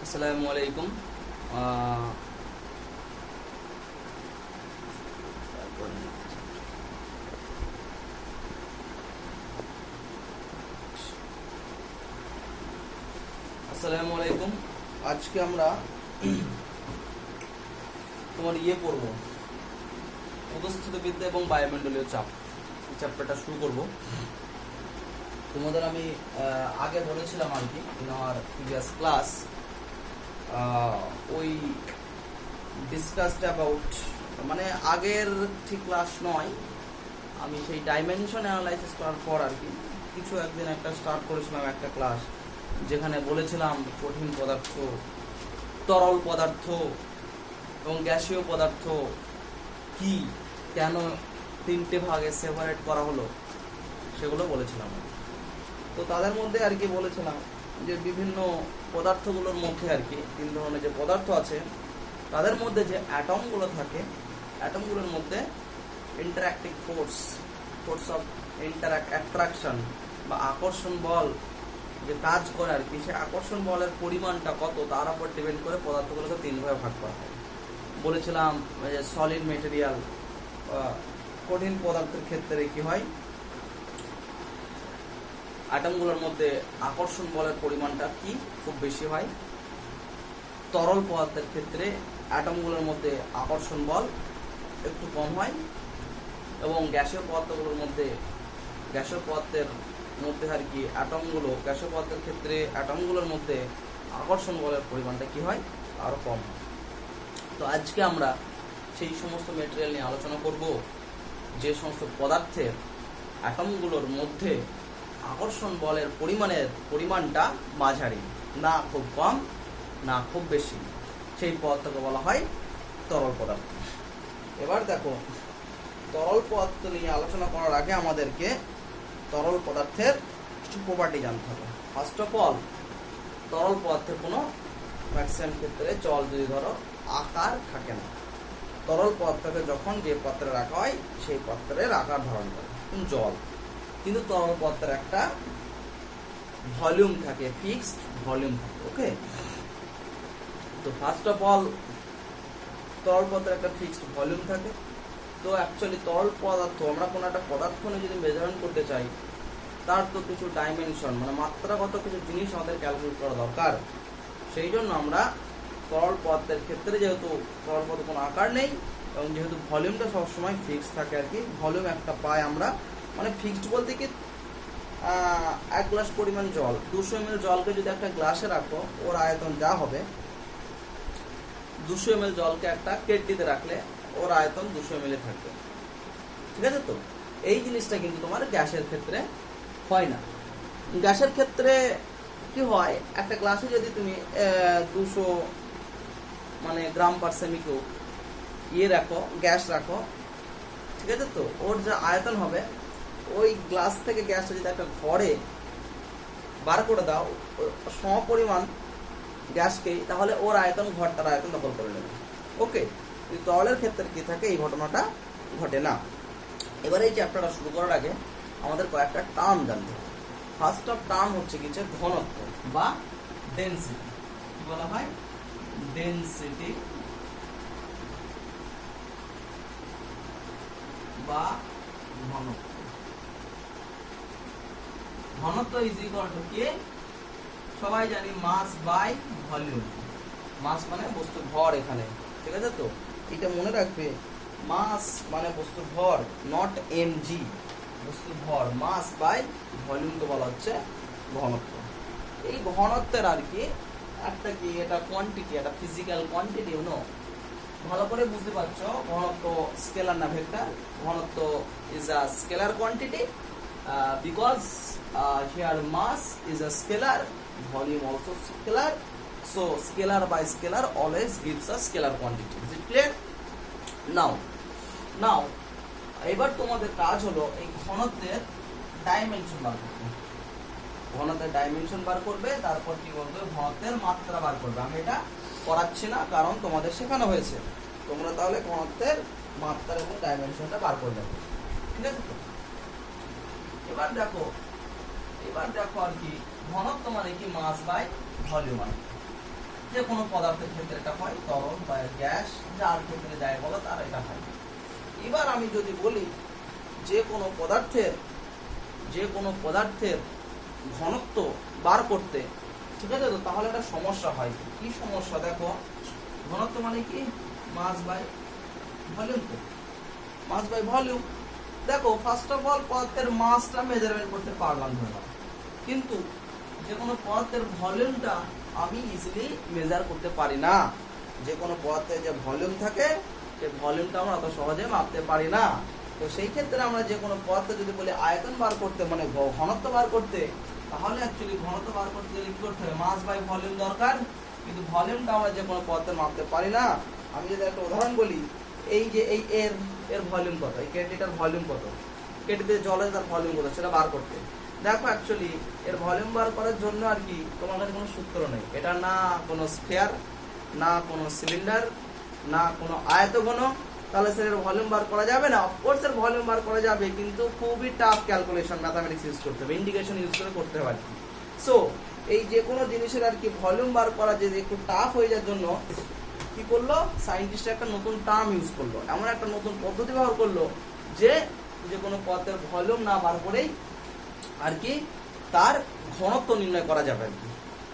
আসসালামু আলাইকুম। আসসালামু আলাইকুম। আজকে আমরা তোমার পড়ব পদস্থিতিবিদ্যা এবং বায়ুমণ্ডলীয় চাপ। এই চ্যাপ্টারটা শুরু করব। তোমাদের আমি আগে বলেছিলাম আর কি ইন আওয়ার প্রিভিয়াস ক্লাস ওই ডিসকাসড অ্যাবাউট, মানে আগের ঠিক ক্লাস নয়, আমি সেই ডাইমেনশন অ্যানালাইসিস করার পর আর কি কিছু একদিন একটা স্টার্ট করেছিলাম একটা ক্লাস, যেখানে বলেছিলাম কঠিন পদার্থ, তরল পদার্থ এবং গ্যাসীয় পদার্থ কি, কেন তিনটে ভাগে সেপারেট করা হলো সেগুলো বলেছিলাম। তো তাদের মধ্যে আর কি বলেছিলাম যে বিভিন্ন পদার্থগুলোর মধ্যে আর কি তিন ধরনের যে পদার্থ আছে তাদের মধ্যে যে অ্যাটমগুলো থাকে, অ্যাটমগুলোর মধ্যে ইন্টারঅ্যাক্টিভ ফোর্স অফ অ্যাট্রাকশন বা আকর্ষণ বল যে কাজ করে আর কি, সেই আকর্ষণ বলের পরিমাণটা কত তার উপর ডিপেন্ড করে পদার্থগুলোকে তিন ভাগে ভাগ করা হয়। বলেছিলাম যে সলিড মেটেরিয়াল, কঠিন পদার্থের ক্ষেত্রে কি হয়, অ্যাটমগুলোর মধ্যে আকর্ষণ বলের পরিমাণটা কি খুব বেশি হয়। তরল পদার্থের ক্ষেত্রে অ্যাটমগুলোর মধ্যে আকর্ষণ বল একটু কম হয়। এবং গ্যাসীয় পদার্থের মধ্যে আর কি গ্যাসীয় পদার্থের ক্ষেত্রে অ্যাটমগুলোর মধ্যে আকর্ষণ বলের পরিমাণটা কি হয়, আরো কম হয়। তো আজকে আমরা সেই সমস্ত মেটেরিয়াল নিয়ে আলোচনা করব যে সমস্ত পদার্থের অ্যাটমগুলোর মধ্যে আকর্ষণ বলের পরিমাণটা মাঝারি, না খুব কম না খুব বেশি, সেই পদার্থকে বলা হয় তরল পদার্থ। এবার দেখো, তরল পদার্থ নিয়ে আলোচনা করার আগে আমাদেরকে তরল পদার্থের কিছু প্রপার্টি জানতে হবে। ফার্স্ট অফ অল, তরল পদার্থের কোনো ম্যাক্সিমাম ক্ষেত্রে জল যদি ধরো আকার থাকে না, তরল পদার্থকে যখন যে পাত্রে রাখা হয় সেই পাত্রের আকার ধারণ করে জল, কিন্তু তরল পদার্থের একটা ভলিউম থাকে, ফিক্সড ভলিউম থাকে। ওকে, তো ফার্স্ট অফ অল তরল পদার্থের একটা ফিক্সড ভলিউম থাকে। তো অ্যাকচুয়ালি তরল পদার্থ, আমরা কোনো একটা পদার্থ নিয়ে যদি মেজারমেন্ট করতে চাই তার তো কিছু ডাইমেনশন মানে মাত্রাগত কিছু জিনিস আমাদের ক্যালকুলেট করা দরকার। সেই জন্য আমরা তরল পদার্থের ক্ষেত্রে যেহেতু তরল পদার্থ কোনো আকার নেই এবং যেহেতু ভলিউমটা সবসময় ফিক্সড থাকে আর কি, ভলিউম একটা পাই আমরা, মানে ফিক্সড বলতে কি 1 গ্লাস পরিমাণ জল, 200 ml জলকে যদি একটা গ্লাসে রাখো ওর আয়তন যা হবে, 200 ml জলকে একটা কেটলিতে রাখলে ওর আয়তন 200 ml থাকবে। ঠিক আছে? তো এই জিনিসটা কিন্তু তোমার গ্যাসের ক্ষেত্রে হয় না। গ্যাসের ক্ষেত্রে কি হয়, একটা গ্লাসে যদি তুমি 200 মানে গ্রাম পার সেমি কিউব রাখো, গ্যাস রাখো, ঠিক আছে, তো ওর যে আয়তন হবে ওই গ্লাস থেকে গ্যাসটা যদি একটা ঘরে বার করে দাও সমপরিমাণ গ্যাসকেই, তাহলে ওর আয়তন ঘরটার আয়তন দখল করে নেবে। ওকে, তরলের ক্ষেত্রে কি থাকে, এই ঘটনাটা ঘটে না। এবারে এই চ্যাপ্টারটা শুরু করার আগে আমাদের কয়েকটা টার্ম জানতে হবে। ফার্স্ট অফ টার্ম হচ্ছে কিছু ঘনত্ব বা ডেনসিটি। কি বলা হয়? ডেনসিটি বা ঘনত্ব। ঘনত্ব ইজ ইকুয়াল টু কি, সবাই জানি, মাস বাই ভলিউম। মাস মানে বস্তুর ভর এখানে, ঠিক আছে? তো এটা মনে রাখবে, মাস মানে বস্তুর ভর, নট এমজি, বস্তুর ভর, মাস বাই ভলিউমকে বলা হচ্ছে ঘনত্ব। এই ঘনত্বের আর কি একটা কি, এটা কোয়ান্টিটি, এটা ফিজিক্যাল কোয়ান্টিটি, ভালো করে বুঝতে পারছো। ঘনত্ব স্কেলার না ভেক্টর, ঘনত্ব is a scalar quantity because here mass is a scalar, volume also scalar, so scalar by scalar always gives a scalar quantity. Is it clear? now এবার তোমাদের কাজ হলো এই ঘনত্বের ডাইমেনশন বার করতে। ঘনত্বের ডাইমেনশন বার করবে, তারপর কি বলবে, ঘনত্বের মাত্রা বার করবে। আমি এটা করাচ্ছি না কারণ তোমাদের শেখানো হয়েছে, তোমরা তাহলে ঘনত্বের মাত্রা এবং ডাইমেনশনটা বার করে নেবে। ঠিক আছে? তো এবার দেখো আর কি ঘনত্ব মানে কি, মাস বাই ভলিউম। ঠিক যে কোনো পদার্থের ক্ষেত্রে এটা হয়, তরল বা গ্যাস যার ক্ষেত্রে যায় বলো তার এটা হয়। এবার আমি যদি বলি যে কোনো পদার্থের ঘনত্ব বার করতে, ঠিক আছে, তো তাহলে একটা সমস্যা হয়। কি সমস্যা? দেখো, ঘনত্ব মানে কি? মাস বাই ভলিউম। তো মাস বাই ভলিউম। দেখো, ফার্স্ট অফ অল পদার্থের মাসটা মেজারমেন্ট করতে পারলাম ধরলাম, কিন্তু যে কোনো পদার্থের ভলিউমটা আমি ইজিলি মেজার করতে পারি না। যে কোনো পদার্থের যে ভলিউম থাকে সেই ভলিউমটা আমরা অত সহজে মাপতে পারি না। তো সেই ক্ষেত্রে আমরা যে কোনো পদার্থ যদি বলি আয়তন বার করতে, মানে ঘনত্ব বার করতে, তাহলে অ্যাকচুয়ালি ঘনত্ব বার করতে গেলে কি করতে হবে? মাস বাই ভলিউম দরকার, কিন্তু ভলিউমটা আমরা যে কোনো পদার্থের মাপতে পারি না। আমি যদি একটা উদাহরণ বলি, এই যে এই এর ভলিউম কত, এই কেটিটার ভলিউম কত, কেটিতে জলের তার ভলিউম কত, সেটা বার করতে। দেখো, অ্যাকচুয়ালি এর ভলিউম বার করার জন্য আর কি তোমার কাছে কোনো সূত্র নেই। এটা না কোনো স্ফিয়ার, না কোনো সিলিন্ডার, না কোনো আয়তঘন, তাহলে স্যার এর ভলিউম বার করা যাবে না। অফকোর্স এর ভলিউম বার করা যাবে, কিন্তু খুবই টাফ ক্যালকুলেশন, ম্যাথামেটিক্স ইউজ করতে হবে, ইন্ডিকেশন ইউজ করে করতে হবে আর কি। সো এই যে কোনো জিনিসের আর কি ভলিউম বার করা যে একটু টাফ হয়ে যাওয়ার জন্য কি করলো সায়েন্টিস্ট, একটা নতুন টার্ম ইউজ করলো, এমন একটা নতুন পদ্ধতি ব্যবহার করলো যে যে কোনো পদার্থের ভলিউম না বার করেই আর কি তার ঘনত্ব নির্ণয় করা যাবে আর কি।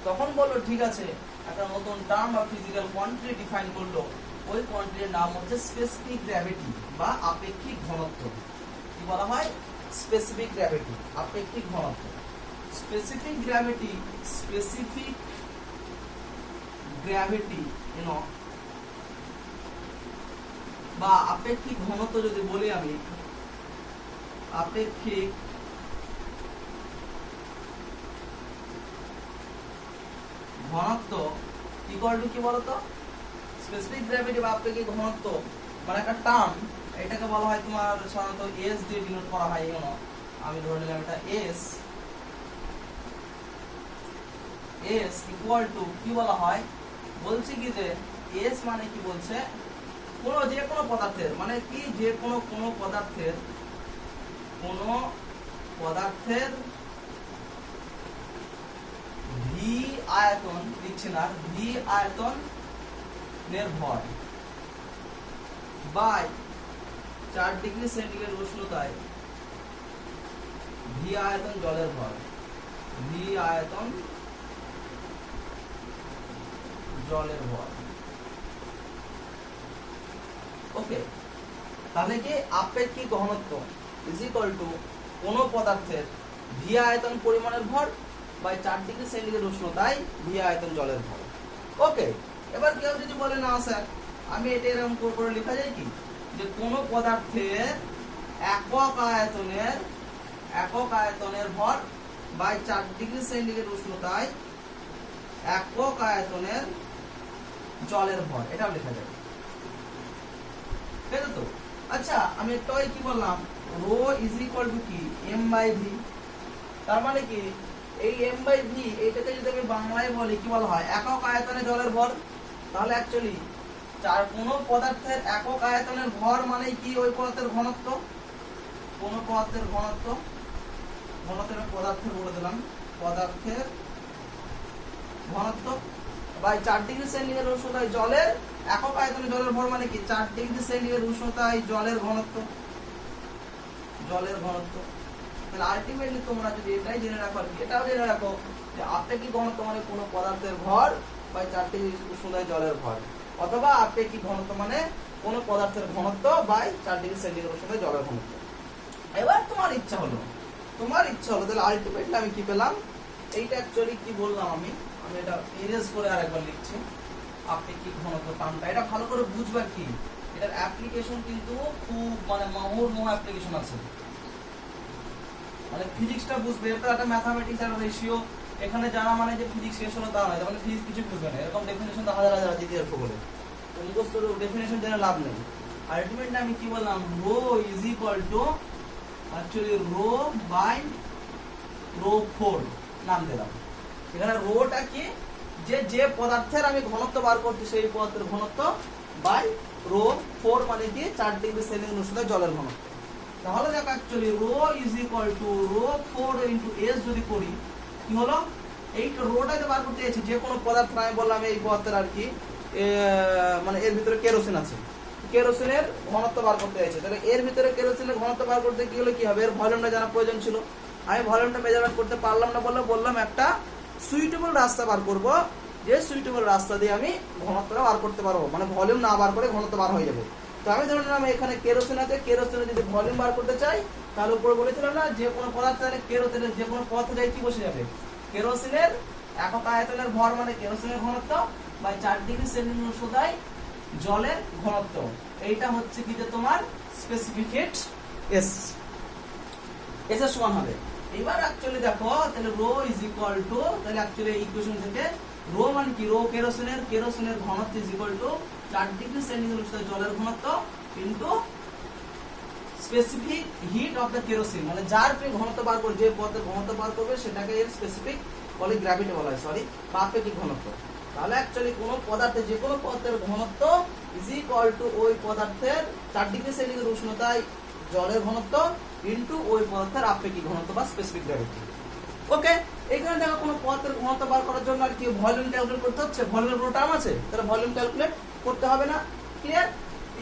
তখন বললো ঠিক আছে, একটা নতুন টার্ম বা ফিজিক্যাল কোয়ান্টিটি ডিফাইন করলো। ওই কোয়ান্টিটির নাম হচ্ছে স্পেসিফিক গ্র্যাভিটি বা আপেক্ষিক ঘনত্ব। কি বলা হয়? স্পেসিফিক গ্র্যাভিটি, আপেক্ষিক ঘনত্ব। স্পেসিফিক গ্র্যাভিটি বা আপেক্ষিক ঘনত্ব যদি বলি আমি, আপেক্ষিক ঘনত্ব ইকুয়াল টু কি বলতো? স্পেসিফিক গ্র্যাভিটি বা আপেক্ষিক ঘনত্ব মানে একটা টার্ম, এটাকে বলা হয় তোমার সাধারণত এস দিয়ে ডিনোট করা হয়। আমি ধরে নিলাম এটা এস ইকুয়াল টু কি বলা হয়? বলছি কি যে এস মানে কি বলছে, যে কোনো পদার্থের, মানে কি যে কোনো পদার্থের ভি আয়তন, দিচ্ছে না, ভি আয়তন ভর বাই 4 ডিগ্রি সেন্টিগ্রেড উষ্ণতায় ভি আয়তন জলের ভর, ভি আয়তন জলের ভর। ওকে, তাহলে কি আপেক্ষিক ঘনত্ব ইজ ইকুয়াল টু কোন পদার্থের ভি আয়তন পরিমাণের ভর বাই 4 ডিগ্রি সেন্টিগ্রেড উষ্ণতায় ভি আয়তন জলের ভর। ওকে, এবার কেউ যদি বলে না স্যার আমি এটা এরকম করে লেখা যায় কি, যে কোন পদার্থের একক আয়তনের ভর বাই 4 ডিগ্রি সেন্টিগ্রেড উষ্ণতায় একক আয়তনের জলের ভর, এটাও লেখা যাবে। ঠিক আছে তো? আচ্ছা, আমি একটাই কি বললাম, রো ইজ ইকুয়াল টু কি এম বাই ভি। তার মানে কি এই এম বাই ভি, এইটাকে যদি আমি বাংলায় বলি কি বলা হয়? একক আয়তনে জলের ভর। তাহলে অ্যাকচুয়ালি কোন পদার্থের একক আয়তনের ভর মানে কি? ওই পদার্থের ঘনত্ব। কোন পদার্থের পদার্থের বলে দিলাম, পদার্থের ঘনত্ব বাই 4 ডিগ্রি সেন্টিগ্রেড উষ্ণতায় জলের একক আয়তনে জলের ভর মানে কি? 4 ডিগ্রি সেন্টিগ্রেড উষ্ণতায় জলের ঘনত্ব। তাহলে আলটিমেটলি তোমরা যদি এটাই জেনে রাখো, এটাও জেনে রাখো যে আপেক্ষিক ঘনত্ব মানে কোন পদার্থের ভর বাই 4 ডিগ্রি উষ্ণতায় জলের ভর, অথবা আপেক্ষিক ঘনত্ব মানে কোন পদার্থের ঘনত্ব বাই 4 ডিগ্রি সেন্টিগ্রেড উষ্ণতায় জলের ঘনত্ব। এবার তোমার ইচ্ছা হলো, তাহলে আলটিমেটলি আমি কি পেলাম? এইটা অ্যাকচুয়ালি কি বললাম আমি এটা ইরেজ করে আরেকবার লিখছি। আপেক্ষিক ঘনত্ব টার্মটা এটা ভালো করে বুঝবা কি, এটার অ্যাপ্লিকেশন কিন্তু খুব মানে মুহুর্মুহু অ্যাপ্লিকেশন আছে। মানে ফিজিক্সটা বুঝবে, এটা একটা ম্যাথমেটিক্স আর রেশিও, এখানে জানা মানে যে ফিজিক্স শেষ হলো তা নয়, মানে ফিজিক্স কিছু বুঝবে না। এরকম ডেফিনেশন তো হাজার হাজার দিতে আসবো বলে মুখস্থ ডেফিনেশন জেনে লাভ নেই। আলটিমেটলি আমি কি বললাম? Rho is equal to actually rho by rho 4 নাম দিলাম। এখানে রোটা কি, যে পদার্থের আমি ঘনত্ব বার করছি সেই পদার্থের ঘনত্ব বাই রো 4 মানে কি 4 ডিগ্রি সেন্টিগ্রেড উষ্ণতায় জলের ঘনত্ব। তাহলে দেখো actually rho is equal to rho 4 into S যদি করি কি হলো? এই রোটাতে বার করতে চাইছি যে কোনো পদার্থ, আমি বললাম এই পদার্থের আর কি মানে এর ভিতরে কেরোসিন আছে, কেরোসিনের ঘনত্ব বার করতে চাইছি। তাহলে এর ভিতরে কেরোসিনের ঘনত্ব বার করতে কি হলে কি হবে, এর ভলিউমটা জানা প্রয়োজন ছিল। আমি ভলিউমটা মেজারমেন্ট করতে পারলাম না বলে বললাম একটা সুইটেবল রাস্তা বার করব, যে সুইটেবল রাস্তা দিয়ে আমি ঘনত্বটা বার করতে পারবো, মানে ভলিউম না বার করে ঘনত্ব বার হয়ে যাবে। তো আমি ধরে নিলাম এখানে কেরোসিন আছে, কেরোসিনের যদি ভলিউম বার করতে চাই তাহলে উপরে বলেছিলাম না যে কোনো পদার্থ কেরোসিনের যে কোনো পদার্থ যাই কি বসে যাবে, কেরোসিনের একক আয়তনের ভর মানে কেরোসিনের ঘনত্ব বাই 4 ডিগ্রি সেন্টিগ্রেড উষ্ণতায় জলের ঘনত্ব, এইটা হচ্ছে কি যে তোমার স্পেসিফিক হিট এস, এস এর সমান হবে। এবার অ্যাকচুয়ালি দেখো তাহলে রো ইজ ইকুয়াল টু, তাহলে অ্যাকচুয়ালি ইকুয়েশন থেকে রো মানে কি, রো কেরোসিনের ঘনত্ব is equal to 4 degree centigrade উষ্ণতায় জলের ঘনত্ব into specific heat of the kerosene, মানে যার ঘনত্ব বার করবে, যে পদার্থের ঘনত্ব বার করবে সেটাকে এর স্পেসিফিক বলে গ্র্যাভিটি বলা হয়, সরি আপেক্ষিক ঘনত্ব। তাহলে অ্যাকচুয়ালি কোনো পদার্থে যে কোনো পদার্থের ঘনত্ব ইজ ইকুয়াল টু ওই পদার্থের 4 ডিগ্রি সেন্টিগ্রেড উষ্ণতায় জলের ঘনত্ব ইনটু ওই পদার্থের আপেক্ষিক ঘনত্ব বা স্পেসিফিক গ্র্যাভিটি। ওকে, এখানে দেখো কোনো পদার্থের ঘনত্ব বার করার জন্য আর কি ভলিউম ক্যালকুলেট করতে হচ্ছে, ভলিউমের কোনো টার্ম আছে, তাহলে ভলিউম ক্যালকুলেট করতে হবে না, ক্লিয়ার।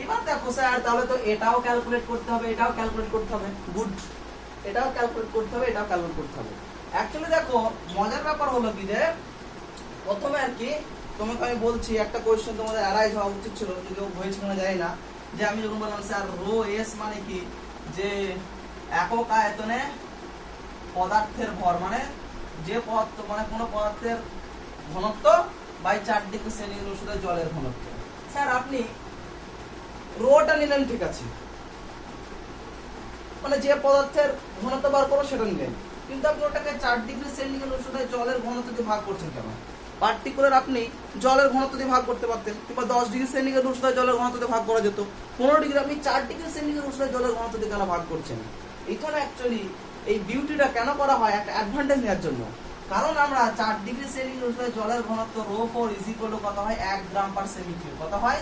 এবার দেখো স্যার তাহলে তো এটাও ক্যালকুলেট করতে হবে, এটাও ক্যালকুলেট করতে হবে, গুড, এটাও ক্যালকুলেট করতে হবে, এটাও ক্যালকুলেট করতে হবে। অ্যাকচুয়ালি দেখো মজার ব্যাপার হলো কি যে প্রথমে আর কি তোমাকে আমি বলছি একটা কোয়েশ্চেন তোমাদের অ্যারাইজ হওয়া উচিত ছিল, যদিও হয়েছিল না জানি না, যে আমি যখন বললাম স্যার রো এস মানে কি, যে একক আয়তনে পদার্থের ভর মানে যে পদার্থ মানে কোনো পদার্থের ঘনত্ব বাই 4 ডিগ্রি সেন্টিগ্রেড উষ্ণতায় জলের ঘনত্ব। স্যার আপনি রোটা নিলেন ঠিক আছে, মানে যে পদার্থের ঘনত্ব বার করো সেটা নিলেন, কিন্তু আপনি ওটাকে 4 ডিগ্রি সেন্টিগ্রেড উষ্ণতায় জলের ঘনত্ব দিয়ে ভাগ করছেন কেন? পার্টিকুলার আপনি জলের ঘনত্ব দিয়ে ভাগ করতে পারতেন, কিংবা 10 ডিগ্রি সেন্টিগ্রেড উষ্ণতায় জলের ঘনত্ব দিয়ে ভাগ করা যেত। 15 ডিগ্রি আপনি 4 ডিগ্রি সেন্টিগ্রেড উষ্ণতায় জলের ঘনত্ব দিয়ে কেন ভাগ করছেন? এখানে অ্যাকচুয়ালি এই বিউটিটা কেন করা হয়, একটা অ্যাডভান্টেজ নেওয়ার জন্য। কারণ আমরা 4 ডিগ্রি সেন্টিগ্রেড উষ্ণতায় জলের ঘনত্ব রো 4 ইজ ইকুয়াল টু কত হয়, 1 গ্রাম পার সেমি কিউব, কত হয়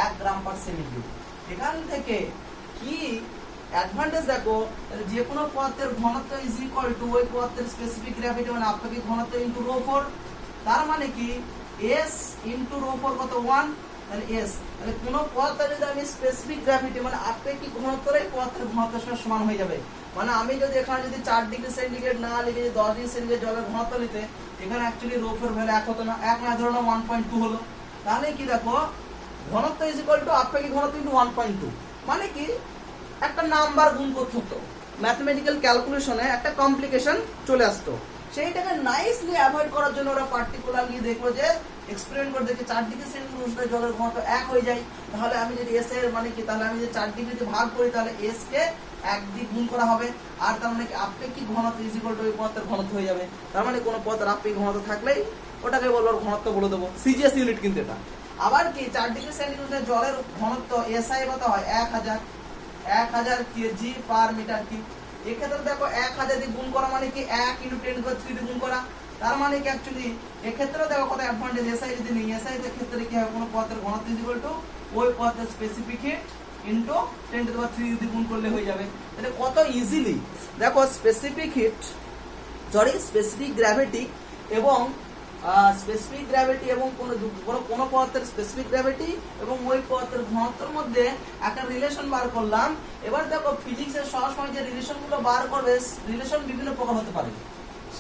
1 গ্রাম পার সেমি কিউব। এখান থেকে কি অ্যাডভান্টেজ দেখো, যে কোনো পদার্থের ঘনত্ব ইজ ইকুয়াল টু ওই পদার্থের স্পেসিফিক গ্র্যাভিটি মানে আপেক্ষিক ঘনত্ব ইনটু রো 4, তার মানে কি s ইনটু রো 4 কত 1, তাহলে s, তাহলে কোন পদার্থের যদি আমি স্পেসিফিক গ্র্যাভিটি মানে আপেক্ষিক ঘনত্বই পদার্থের ঘনত্বের সঙ্গে সমান হয়ে যাবে। মানে আমি যদি এখানে যদি 4 ডিগ্রি সেন্টিগ্রেড না লিখে যদি 10 ডিগ্রি সেন্টিগ্রেড জলের ঘনত্ব নিতে, এখানে অ্যাকচুয়ালি রো 4 ভ্যালু 1 হতো না, 1 না ধরো 1.2 হলো। তাহলে কি দেখো ঘনত্ব ইজ ইকুয়াল টু আপেক্ষিক ঘনত্ব ইনটু 1.2, মানে কি একটা নাম্বার গুণ করতে হতো, ম্যাথমেটিক্যাল ক্যালকুলেশনে একটা কমপ্লিকেশন চলে আসতো। সেইটাকে নাইসলি অ্যাভয়েড করার জন্য ওরা পার্টিকুলারলি দেখলো যে এক্সপেরিমেন্ট করে দেখে 4 ডিগ্রি সেন্টিগ্রেড উষ্ণতায় জলের ঘনত্ব 1 হয়ে যায়, তাহলে আমি যদি এস এর মানে কি, তাহলে আমি যদি 4 ডিগ্রিতে ভাগ করি তাহলে এস কে 1 দিয়ে গুণ করা হবে, আর তার মানে কি আপেক্ষিক ঘনত্ব ইজ ইকুয়াল টু ওই পদার্থের ঘনত্ব হয়ে যাবে। তার মানে কোনো পদার্থের আপেক্ষিক ঘনত্ব থাকলেই ওটাকে বলবো ঘনত্ব বলে দেবো, সিজিএস ইউনিট কিন্তু এটা। আবার কি 4 ডিগ্রি সেন্টিগ্রেড জলের ঘনত্ব এসআই কত হয় 1000 কেজি পার মিটার কিউব। এক্ষেত্রে দেখো 1000 দিয়ে গুণ করা মানে কি 1 × 10³ দিয়ে গুণ করা, তার মানে কি অ্যাকচুয়ালি এক্ষেত্রে দেখো কত অ্যাডভান্টেজ, এসআই যদি নিই, এসআই এর ক্ষেত্রে কি হবে, কোনো পদার্থের ঘনত্ব ইজ ইকুয়াল টু ওই পদার্থের স্পেসিফিক হিট ইনটু 10³ দিয়ে গুণ করলে হয়ে যাবে। তাহলে কত ইজিলি দেখো specific hit, sorry specific gravity এবং স্পেসিফিক গ্র্যাভিটি এবং কোনো পদার্থের স্পেসিফিক গ্র্যাভিটি এবং ওই পদার্থের ঘনত্বের মধ্যে একটা রিলেশন বার করলাম। এবার দেখো ফিজিক্সের সবসময় যে রিলেশনগুলো বার করবে, রিলেশন বিভিন্ন প্রকার হতে পারে,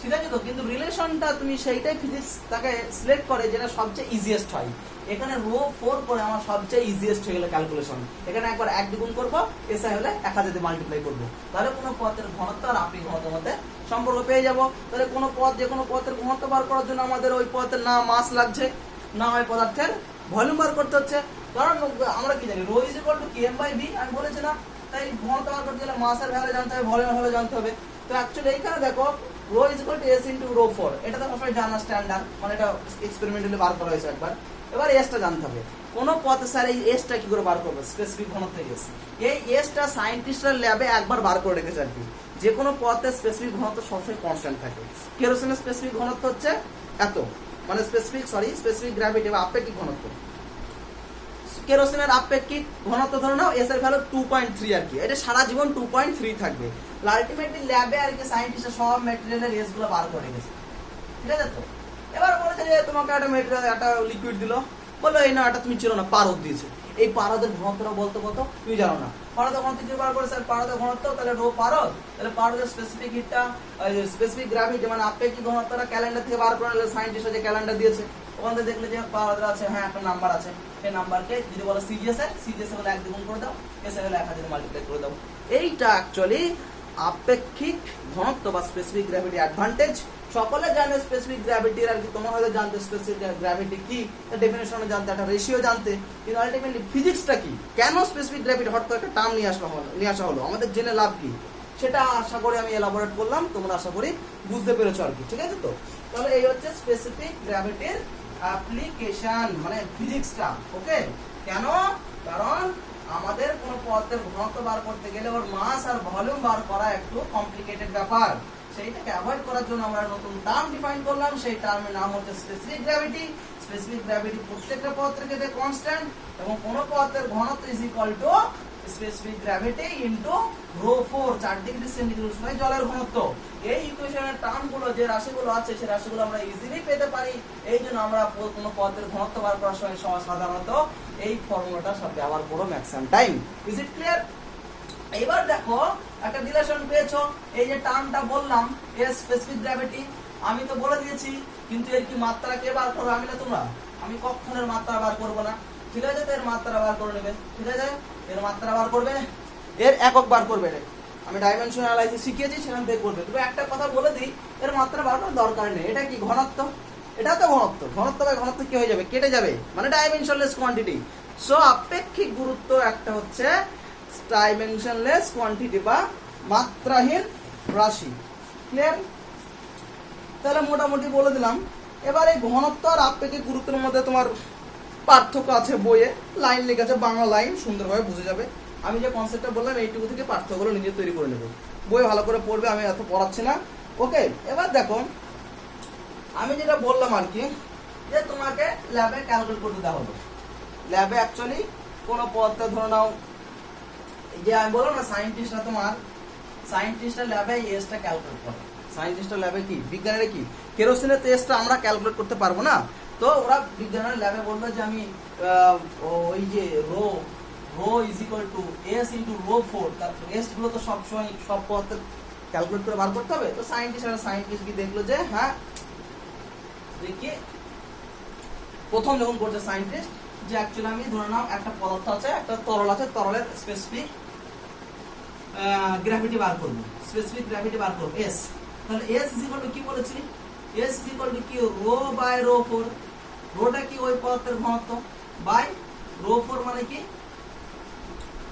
ঠিক আছে তো, কিন্তু রিলেশনটা তুমি সেইটাই ফিজিক্স তাকে সিলেক্ট করে যেটা সবচেয়ে ইজিয়েস্ট হয়। এখানে রো 4 করে আমার সবচেয়ে ইজিয়েস্ট হয়ে গেল ক্যালকুলেশন। এখানে একবার 1 দিয়ে গুণ করবো, এসআই হলে 1000 দিয়ে মাল্টিপ্লাই করবো, তাহলে কোনো পদার্থের ঘনত্ব আর আপেক্ষিক ঘনত্বের মধ্যে সম্পর্ক পেয়ে যাবো। তাহলে কোনো পদ যে কোনো পদার্থের ঘনত্ব বার করার জন্য আমাদের ওই পদার্থের না মাস লাগছে, না হয় পদার্থের ভলিউম বার করতে হচ্ছে। কারণ আমরা কি জানি rho is equal two km/v, আমি বলেছিলাম, তাই ঘনত্ব বার করতে গেলে মাসের ভ্যালু জানতে হবে, ভলিউমের ভ্যালু জানতে হবে। তো অ্যাকচুয়ালি এইখানে দেখো rho is equal to s into rho 4, এটা তো সবাই জানা স্ট্যান্ডার্ড, মানে এটা এক্সপেরিমেন্টালি বার করা হয়েছে একবার। এবার এসটা জানতে হবে, কোন পথে স্যার এই এসটা কি করে বার করবে, স্পেসিফিক ঘনত্ব এস, এই এসটা সায়েন্টিস্টরা ল্যাবে একবার বার করে রেখেছে আর কি। যে কোনো পথে স্পেসিফিক ঘনত্ব সবসময় কনস্ট্যান্ট থাকে। কেরোসিনের স্পেসিফিক ঘনত্ব হচ্ছে এত, মানে স্পেসিফিক গ্র্যাভিটি বা আপেক্ষিক ঘনত্ব। কেরোসিনের আপেক্ষিক ঘনত্ব ধরে নাও এস এর ভ্যালু 2.3 আর কি, এটা সারা জীবন 2.3 থাকবে। আলটিমেটলি ল্যাবে আর কি সায়েন্টিস্টরা সব ম্যাটেরিয়ালের এস গুলো বার করে রেখেছে। ঠিক আছে তো। এবার বলেছে যে তোমাকে একটা মেটেরিয়াল একটা লিকুইড দিল, বললো এই না এটা তুমি চিনো না, পারদ দিয়েছে। এই পারদের ঘনত্বটা বলতে কত তুমি জানো না, পারদের ঘনত্ব কি বার করে স্যার, পারদের ঘনত্ব তাহলে রো পারদ, তাহলে পারদের স্পেসিফিক হিটটা স্পেসিফিক গ্র্যাভিটি মানে আপেক্ষিক ঘনত্বটা ক্যালেন্ডার থেকে বার করে নিলে, সায়েন্টিস্টরা যে ক্যালেন্ডার দিয়েছে ওখান থেকে দেখলে যে পারদের আছে, হ্যাঁ একটা নাম্বার আছে, সেই নাম্বারকে যদি বলো সিজিএস এর, সিজিএস হলে 1 দ্বিগুণ করে দাও, এস হলে 1000 দিয়ে মাল্টিপ্লাই করে দাও। এইটা অ্যাকচুয়ালি আপেক্ষিক ঘনত্ব বা স্পেসিফিক গ্র্যাভিটি অ্যাডভান্টেজ। সকলে জানে স্পেসিফিক গ্র্যাভিটি, আর কি তোমরা হয়তো জানতে স্পেসিফিক গ্র্যাভিটি কি, ডেফিনেশন জানতে, একটা রেশিও জানতে, কিন্তু আলটিমেটলি ফিজিক্সটা কি, কেন স্পেসিফিক গ্র্যাভিটি হঠাৎ করে একটা টার্ম নিয়ে আসা হলো, আমাদের জেনে লাভ কি, সেটা আশা করি আমি এলাবোরেট করলাম, তোমরা আশা করি বুঝতে পেরেছো আর কি, ঠিক আছে তো। তাহলে এই হচ্ছে স্পেসিফিক গ্র্যাভিটির অ্যাপ্লিকেশন, মানে ফিজিক্সটা। ওকে, কেন? কারণ আমাদের কোনো পদার্থের ঘনত্ব বার করতে গেলে ওর মাস আর ভলিউম বার করা একটু কমপ্লিকেটেড ব্যাপার, সেইটাকে অ্যাভয়েড করার জন্য আমরা নতুন টার্ম ডিফাইন করলাম, সেই টার্মের নাম হচ্ছে স্পেসিফিক গ্র্যাভিটি। স্পেসিফিক গ্র্যাভিটি প্রত্যেকটা পদার্থের ক্ষেত্রে কনস্ট্যান্ট, এবং কোন পদার্থের ঘনত্ব is equal to specific gravity into rho 4, 4 degree centigrade উষ্ণতায় জলের ঘনত্ব। এই ইকুয়েশনের টার্মগুলো যে রাশিগুলো আছে সেই রাশিগুলো আমরা ইজিলি পেতে পারি, এই জন্য আমরা কোনো পদার্থের ঘনত্ব বার করার সময় সাধারণত এই ফর্মুলাটা সব ব্যবহার করো maximum time. Is it clear? এবার দেখো একটা রিলেশন পেয়েছো, এই যে টার্মটা বললাম এর স্পেসিফিক গ্র্যাভিটি, আমি তো বলে দিয়েছি, কিন্তু এর কি মাত্রা কে বার করবে, আমি না তোমরা, আমি কখনের মাত্রা বার করবো না, ঠিক আছে তো, এর মাত্রা বার করে নেবে, ঠিক আছে, এর মাত্রা বার করবে, এর একক বার করবে, আমি ডাইমেনশন অ্যানালাইসিস শিখিয়েছি সেখান থেকে করবে। তবে একটা কথা বলে দিই, এর মাত্রা বার করার দরকার নেই, এটা কি ঘনত্ব, এটা তো ঘনত্ব, ঘনত্ব বাই ঘনত্ব কি হয়ে যাবে, কেটে যাবে, মানে ডাইমেনশনলেস কোয়ান্টিটি। সো আপেক্ষিক গুরুত্ব একটা হচ্ছে ডাইমেনশনলেস কোয়ান্টিটি বা মাত্রাহীন রাশি। ক্লিয়ার? তাহলে মোটামুটি বলে দিলাম। এবার এই ঘনত্ব আর আপেক্ষিক গুরুত্বের মধ্যে তোমার পার্থক্য আছে, বইয়ে লাইন লেখা আছে, বাংলা লাইন, সুন্দরভাবে বুঝে যাবে। আমি যে কনসেপ্টটা বললাম এইটুকু থেকে পার্থক্যগুলো নিজে তৈরি করে নেবে, বই ভালো করে পড়বে, আমি এত পড়াচ্ছি না। ওকে, এবার দেখো আমি যেটা বললাম আর কি, যে তোমাকে ল্যাবে ক্যালকুলেট করতে দেওয়া হলো। ল্যাবে অ্যাকচুয়ালি কোনো পদার্থ ধরে নাও, যে আমি বললাম না সায়েন্টিস্টরা ল্যাবে এসটা ক্যালকুলেট করে, সায়েন্টিস্টরা ল্যাবে কি, বিজ্ঞানের কি, কেরোসিনের টেস্টটা আমরা ক্যালকুলেট করতে পারবো না, তো ওরা বিজ্ঞানের ল্যাবে বলবে যে আমি ওই যে rho is equal to S into rho 4, তার টেস্ট গুলো তো সবসময় সব পদার্থ ক্যালকুলেট করে বার করতে হবে। তো সায়েন্টিস্ট কি দেখলো যে হ্যাঁ, দেখি প্রথম যখন করছে সায়েন্টিস্ট, যে অ্যাকচুয়ালি আমি ধরে নাও একটা পদার্থ আছে, একটা তরল আছে, তরলের স্পেসিফিক গ্র্যাভিটি বার করবো, স্পেসিফিক গ্র্যাভিটি বার করবো এস, তাহলে এস ইজ ইকুয়াল টু কি বলেছি, এস ইজ ইকুয়াল টু কি, রো বাই রো 4, রোটা কি ওই পদার্থের ঘনত্ব, বাই রো 4 মানে কি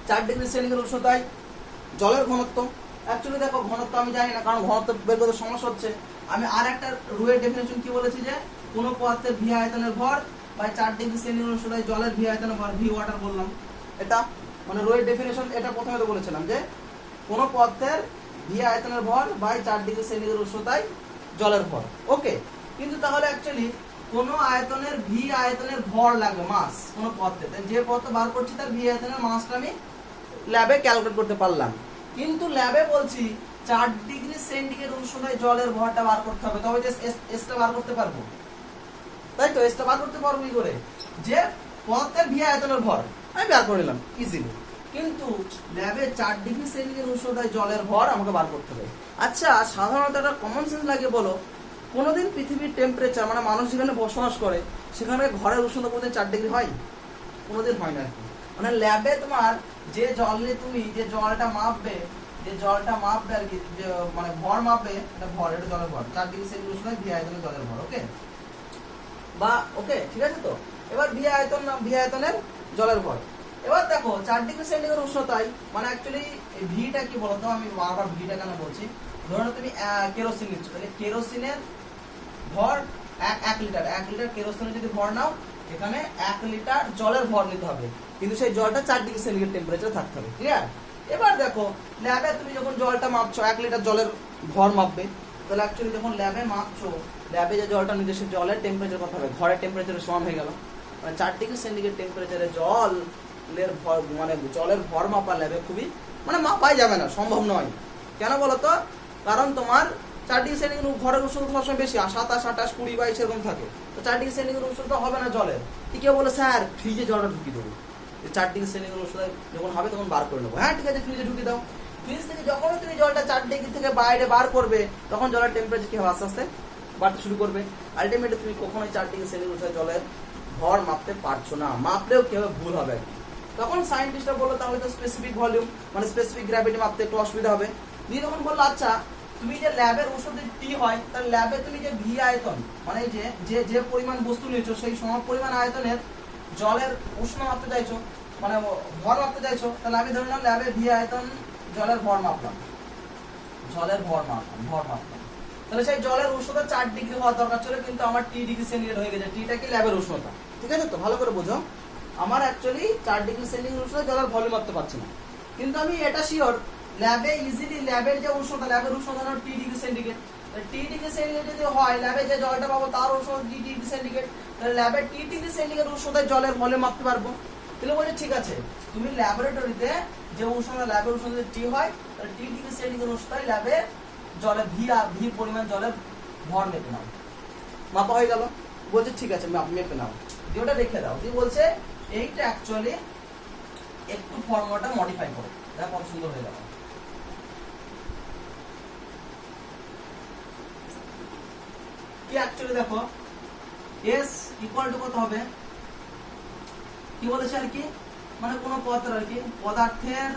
4 ডিগ্রি সেন্টিগ্রেড উষ্ণতায় জলের ঘনত্ব। অ্যাকচুয়ালি দেখো ঘনত্ব আমি জানি না, কারণ ঘনত্ব বের করতে সমস্যা হচ্ছে। আমি আর একটা রো এর ডেফিনেশন কি বলেছি, যে কোনো পদার্থের ভি আয়তনের ভর বাই 4 ডিগ্রি সেন্টিগ্রেড উষ্ণতায় জলের ভি আয়তনের ভর, ভি ওয়াটার বললাম, এটা মানে রো এর ডেফিনেশন। এটা প্রথমে তো বলেছিলাম যে কোনো পদার্থের ভি আয়তনের ভর বাই 4 ডিগ্রি সেন্টিগ্রেড উষ্ণতায় জলের ভর। ওকে, কিন্তু তাহলে অ্যাকচুয়ালি কোন আয়তনের ভি আয়তনের ভর লাগবে, মাস, কোন পদার্থের, যে পদার্থ বার করছি তার ভি আয়তনের মাসটা আমি ল্যাবে ক্যালকুলেট করতে পারলাম, কিন্তু ল্যাবে বলছি 4 ডিগ্রি সেন্টিগ্রেড উষ্ণতায় জলের ভরটা বার করতে হবে, তবে যে এসটা বার করতে পারবো, তাই তো, এসটা বার করতে পারবো কি করে, যে পদার্থের ভি আয়তনের ভর আমি বার করে নিলাম ইজিলি, কিন্তু ল্যাবে 4 ডিগ্রি সেন্টিগ্রেড উষ্ণতায় জলের ভর আমাকে বার করতে হবে। আচ্ছা, সাধারণত একটা কমন সেন্স লাগে, বলো কোনোদিন পৃথিবীর টেম্পারেচার মানে মানুষ যেখানে বসবাস করে সেখানে ঘরের উষ্ণতা কোনোদিন 4 ডিগ্রি হয়? কোনোদিন হয় না আর কি। মানে ল্যাবে তোমার যে জলে তুমি যে জলটা মাপবে আর কি, যে মানে ভর মাপবে, এটা ভর, এটা জলের ভর, 4 ডিগ্রি সেন্টিগ্রেড উষ্ণতায় ভি আয়তনের জলের ভর। ওকে, বা ওকে ঠিক আছে তো। এবার ভি আয়তনের জলের ভর। এবার দেখো 4 ডিগ্রি সেন্টিগ্রেড উষ্ণতায় মানে অ্যাকচুয়ালি ভিটা কি বলতো, আমি বারবার ভিটা কেন বলছি, ধরো তুমি কেরোসিন নিচ্ছ, তাহলে কেরোসিনের ভর 1 লিটার, 1 লিটার কেরোসিনের যদি ভর নাও, এখানে 1 লিটার জলের ভর নিতে হবে, কিন্তু সেই জলটা 4 ডিগ্রি সেন্টিগ্রেড টেম্পারেচারে থাকতে হবে। ক্লিয়ার? এবার দেখো ল্যাবে তুমি যখন জলটা মাপছো, 1 লিটার জলের ভর মাপবে, তাহলে অ্যাকচুয়ালি যখন ল্যাবে মাপছো, ল্যাবে যে জলটা নিতে সে জলের টেম্পারেচার কত হবে, ঘরের টেম্পারেচারের সমান হয়ে গেল, মানে 4 ডিগ্রি সেন্টিগ্রেড টেম্পারেচারে জলের ভর, মানে জলের ভর মাপা ল্যাবে খুবই মানে মাপাই যাবে না, সম্ভব নয়। কেন বলো তো, কারণ তোমার 4 ডিগ্রি সেন্টিগ্রেড ঘরের উষ্ণতা সবসময় বেশি, 27, 28, 20, 22 এরকম থাকে। তো 4 ডিগ্রি সেন্টিগ্রেড উষ্ণতা হবে না জলের। কি কেউ বলে স্যার ফ্রিজে জলটা ঢুকিয়ে দেবো, 4 ডিগ্রি সেন্টিগ্রেড উষ্ণতা যখন হবে তখন বার করে নেবো। হ্যাঁ ঠিক আছে, ফ্রিজে ঢুকিয়ে দাও। ফ্রিজ থেকে যখন তুমি জলটা 4 ডিগ্রি থেকে বাইরে বার করবে তখন জলের টেম্পারেচার কি হবে, আস্তে আস্তে বাড়তে শুরু করবে। আলটিমেটলি তুমি কখনোই 4 ডিগ্রি সেন্টিগ্রেড জলের ভর মাপতে পারছো না, মাপলেও কি হবে, ভুল হবে। তখন সায়েন্টিস্টরা বললো তাহলে তো স্পেসিফিক ভলিউম মানে স্পেসিফিক গ্র্যাভিটি মাপতে একটু অসুবিধা হবে। দিয়ে তখন বললো আচ্ছা তুমি যে ল্যাবের ওষুধে টি হয়, তাহলে ল্যাবে তুমি যে ভি আয়তন মানে যে যে পরিমাণ বস্তু নিয়েছো সেই সম পরিমাণ আয়তনের জলের উষ্ণ মাপতে চাইছো, মানে ভর মাপতে চাইছো, তাহলে আমি ধরে নিলাম ল্যাবে ভি আয়তন জলের ভর মাপলাম, জলের ভর মাপলাম। তাহলে সেই জলের উষ্ণতা 4 ডিগ্রি হওয়ার দরকার ছিল, কিন্তু আমার টি ডিগ্রি সেন্টিগ্রেড হয়ে গেছে। টিটা কি ল্যাবের উষ্ণতা, ঠিক আছে তো, ভালো করে বোঝো। আমার অ্যাকচুয়ালি 4 ডিগ্রি সেন্টিগ্রেড উষ্ণতা জলের ভলিউম মাপতে পারছি না, কিন্তু আমি এটা শিওর ল্যাবে ইজিলি ল্যাবের যে উষ্ণতা, ল্যাবের উষ্ণতা হলো টি ডিগ্রি সেন্টিগ্রেড। টি ডিগ্রি সেন্টিগ্রেড যদি হয় ল্যাবে যে জলটা পাবো তার উষ্ণতা টি ডিগ্রি সেন্টিগ্রেড, তাহলে ল্যাবে টি ডিগ্রি সেন্টিগ্রেড উষ্ণতায় জলের ভলিউম মাপতে পারবো। তাহলে বলে ঠিক আছে, তুমি ল্যাবরেটরিতে যে উষ্ণতা ল্যাবের উষ্ণতা টি হয়, তাহলে টি ডিগ্রি সেন্টিগ্রেড উষ্ণতায় ল্যাবে জলে ভি পরিমাণ জলের ভর মেপে নাও। মাপা হয়ে গেল, বলছে ঠিক আছে মেপে নাও, দিয়ে ওটা রেখে দাও। দিয়ে বলছে এইটা অ্যাকচুয়ালি একটু ফর্মুলাটা মডিফাই করো, দেখো কত সুন্দর হয়ে গেল। কি অ্যাকচুয়ালি দেখো এস ইকুয়াল টু কত হবে, কি বলেছে আর কি, মানে কোন পদার্থের আর কি পদার্থের